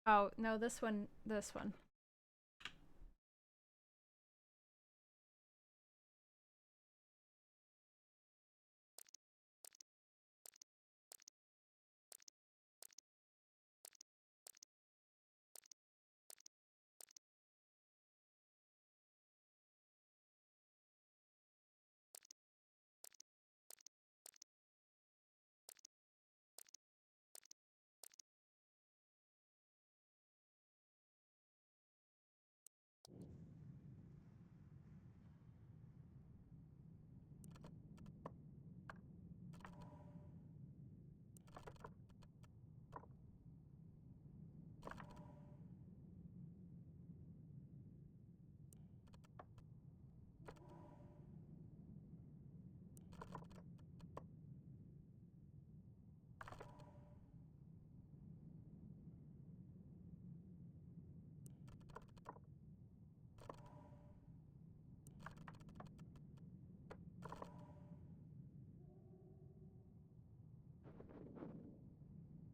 Oh, no, this one, this one.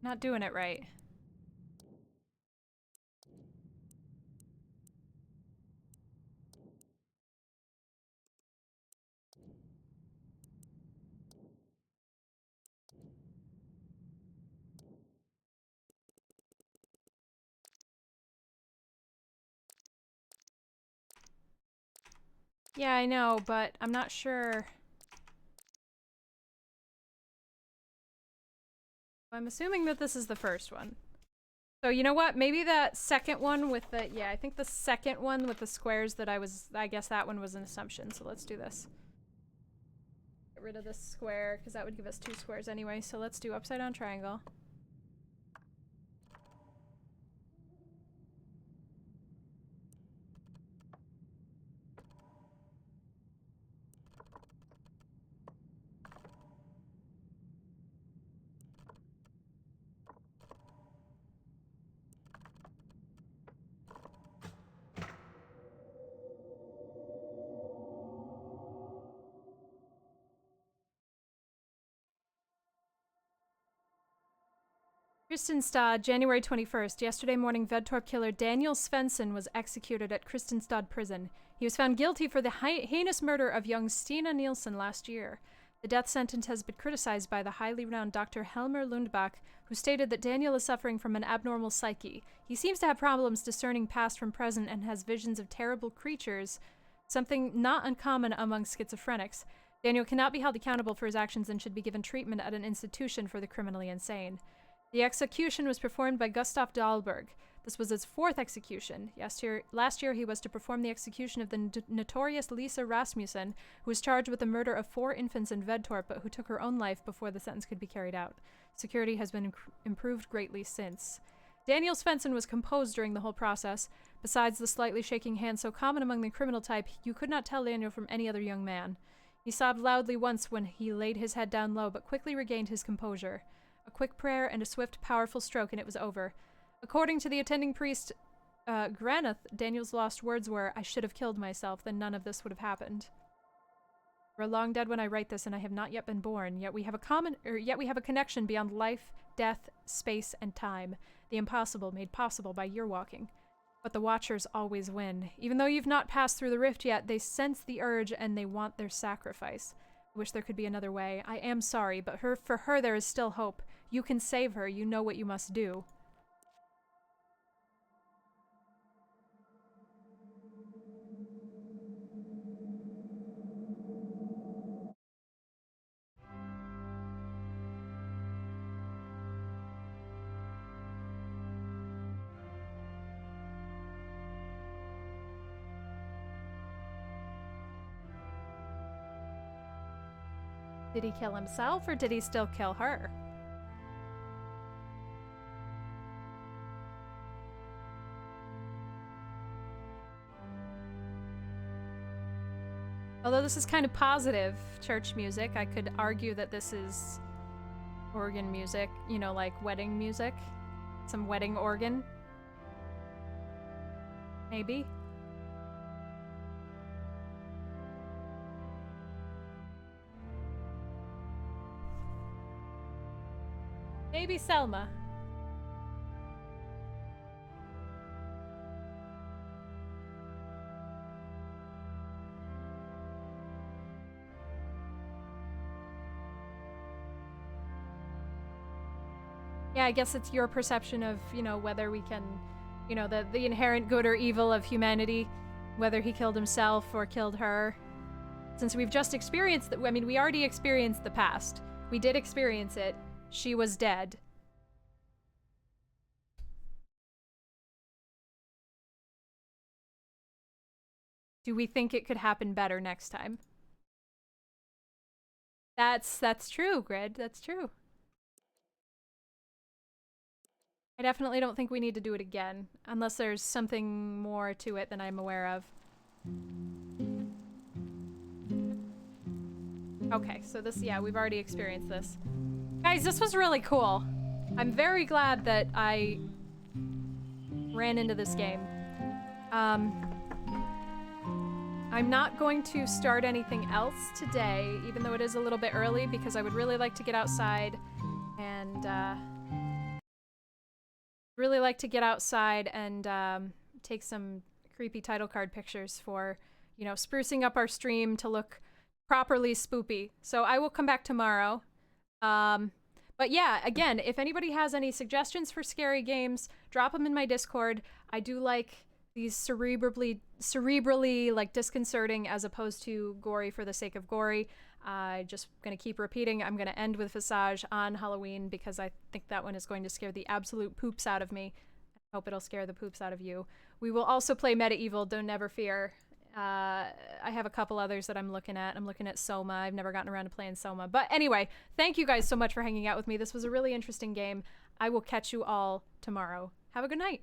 Not doing it right. Yeah, I know, but I'm not sure. I'm assuming that this is the first one. So you know what? Maybe that second one with the, yeah, I think the second one with the squares that I guess that one was an assumption. So let's do this. Get rid of this square, because that would give us 2 squares anyway. So let's do upside down triangle. Kristenstad, January 21st. Yesterday morning, Vedtorp killer Daniel Svensson was executed at Kristenstad prison. He was found guilty for the heinous murder of young Stina Nielsen last year. The death sentence has been criticized by the highly renowned Dr. Helmer Lundbach, who stated that Daniel is suffering from an abnormal psyche. He seems to have problems discerning past from present and has visions of terrible creatures, something not uncommon among schizophrenics. Daniel cannot be held accountable for his actions and should be given treatment at an institution for the criminally insane. The execution was performed by Gustav Dahlberg. This was his 4th execution. Last year he was to perform the execution of the notorious Lisa Rasmussen, who was charged with the murder of 4 infants in Vedtorp, but who took her own life before the sentence could be carried out. Security has been improved greatly since. Daniel Svensson was composed during the whole process. Besides the slightly shaking hand so common among the criminal type, you could not tell Daniel from any other young man. He sobbed loudly once when he laid his head down low, but quickly regained his composure. A quick prayer and a swift, powerful stroke, and it was over. According to the attending priest, Granath, Daniel's lost words were, "I should have killed myself, then none of this would have happened." We're long dead when I write this, and I have not yet been born. Yet we have a connection beyond life, death, space, and time. The impossible made possible by your walking. But the Watchers always win. Even though you've not passed through the rift yet, they sense the urge and they want their sacrifice. I wish there could be another way. I am sorry, but for her there is still hope. You can save her. You know what you must do. Did he kill himself, or did he still kill her? Although this is kind of positive church music, I could argue that this is organ music, you know, like wedding music. Some wedding organ. Maybe. Maybe Selma. Yeah, I guess it's your perception of, you know, whether we can, you know, the inherent good or evil of humanity, whether he killed himself or killed her. Since we've just experienced I mean, we already experienced the past. We did experience it. She was dead. Do we think it could happen better next time? That's true, Grid. That's true. I definitely don't think we need to do it again, unless there's something more to it than I'm aware of. Okay, so this, yeah, we've already experienced this. Guys, this was really cool. I'm very glad that I ran into this game. I'm not going to start anything else today, even though it is a little bit early, because I would really like to get outside and, take some creepy title card pictures for, you know, sprucing up our stream to look properly spoopy. So I will come back tomorrow. But yeah, again, if anybody has any suggestions for scary games, drop them in my Discord. I do like these cerebrally like disconcerting as opposed to gory for the sake of gory. Just gonna keep repeating. I'm gonna end with Visage on Halloween because I think that one is going to scare the absolute poops out of me. I hope it'll scare the poops out of you. We will also play Medieval, don't never fear. I have a couple others that I'm looking at. I'm looking at Soma. I've never gotten around to playing Soma. But anyway, thank you guys so much for hanging out with me. This was a really interesting game. I will catch you all tomorrow. Have a good night.